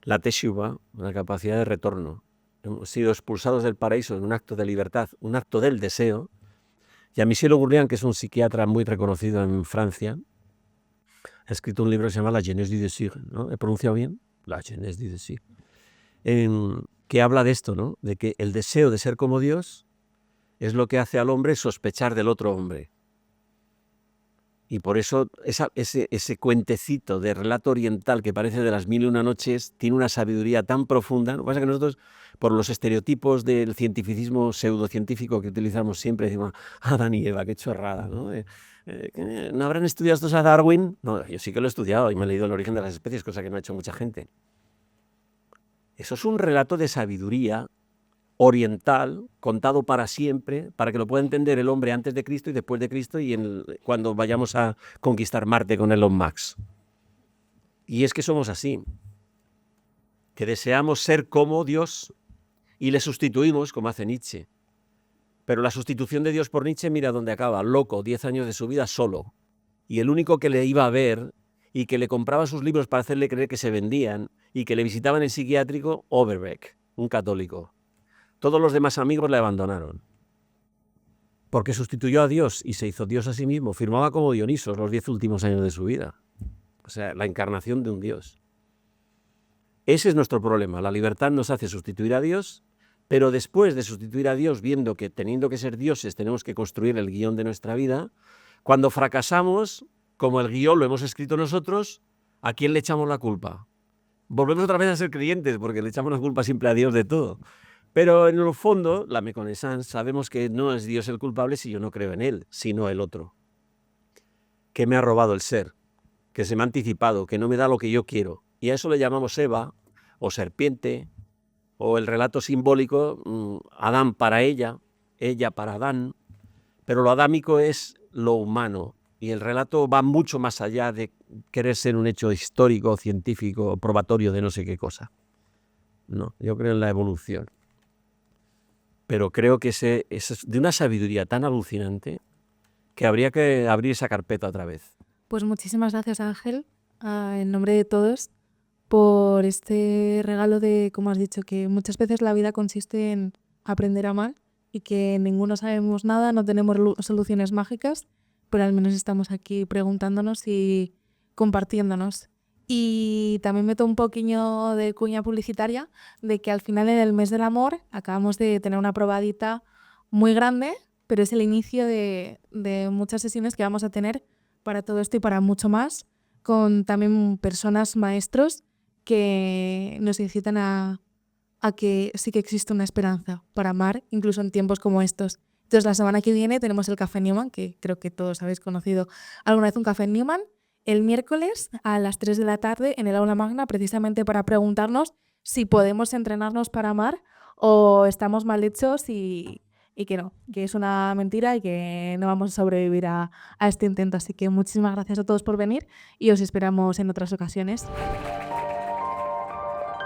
Speaker 3: La teshuvah, la capacidad de retorno. Hemos sido expulsados del paraíso en un acto de libertad, un acto del deseo. Y a Michel Augurlian, que es un psiquiatra muy reconocido en Francia, ha escrito un libro que se llama La Genèse du Désir, ¿no? ¿He pronunciado bien? La Genèse du Désir. Que habla de esto, ¿no? De que el deseo de ser como Dios es lo que hace al hombre sospechar del otro hombre. Y por eso ese cuentecito de relato oriental que parece de las 1001 noches tiene una sabiduría tan profunda. Lo que pasa es que nosotros, por los estereotipos del cientificismo pseudocientífico que utilizamos siempre, decimos, Adán y Eva, qué chorrada, ¿no? ¿No habrán estudiado estos a Darwin? No, yo sí que lo he estudiado y me he leído El origen de las especies, cosa que no ha hecho mucha gente. Eso es un relato de sabiduría oriental, contado para siempre, para que lo pueda entender el hombre antes de Cristo y después de Cristo y cuando vayamos a conquistar Marte con Elon Musk. Y es que somos así, que deseamos ser como Dios y le sustituimos como hace Nietzsche. Pero la sustitución de Dios por Nietzsche, mira dónde acaba, loco, 10 años de su vida solo. Y el único que le iba a ver y que le compraba sus libros para hacerle creer que se vendían y que le visitaba en el psiquiátrico, Overbeck, un católico. Todos los demás amigos le abandonaron. Porque sustituyó a Dios y se hizo Dios a sí mismo. Firmaba como Dionisos los 10 últimos años de su vida. O sea, la encarnación de un Dios. Ese es nuestro problema. La libertad nos hace sustituir a Dios, pero después de sustituir a Dios, viendo que teniendo que ser dioses tenemos que construir el guión de nuestra vida, cuando fracasamos, como el guión lo hemos escrito nosotros, ¿a quién le echamos la culpa? Volvemos otra vez a ser creyentes, porque le echamos la culpa siempre a Dios de todo. Pero en el fondo, la méconnaissance, sabemos que no es Dios el culpable si yo no creo en Él, sino el otro. Que me ha robado el ser, que se me ha anticipado, que no me da lo que yo quiero. Y a eso le llamamos Eva, o serpiente, o el relato simbólico, Adán para ella para Adán. Pero lo adámico es lo humano, y el relato va mucho más allá de querer ser un hecho histórico, científico, probatorio de no sé qué cosa. No, yo creo en la evolución. Pero creo que es de una sabiduría tan alucinante que habría que abrir esa carpeta otra vez.
Speaker 2: Pues muchísimas gracias, Ángel, en nombre de todos, por este regalo de, como has dicho, que muchas veces la vida consiste en aprender a amar y que ninguno sabemos nada, no tenemos soluciones mágicas, pero al menos estamos aquí preguntándonos y compartiéndonos. Y también meto un poquillo de cuña publicitaria de que al final en el mes del amor acabamos de tener una probadita muy grande, pero es el inicio de muchas sesiones que vamos a tener para todo esto y para mucho más, con también personas maestros que nos incitan a que sí que existe una esperanza para amar, incluso en tiempos como estos. Entonces la semana que viene tenemos el Café Newman, que creo que todos habéis conocido alguna vez un Café Newman, el miércoles a las 3 de la tarde en el aula magna, precisamente para preguntarnos si podemos entrenarnos para amar o estamos mal hechos y que no, que es una mentira y que no vamos a sobrevivir a este intento. Así que muchísimas gracias a todos por venir y os esperamos en otras ocasiones.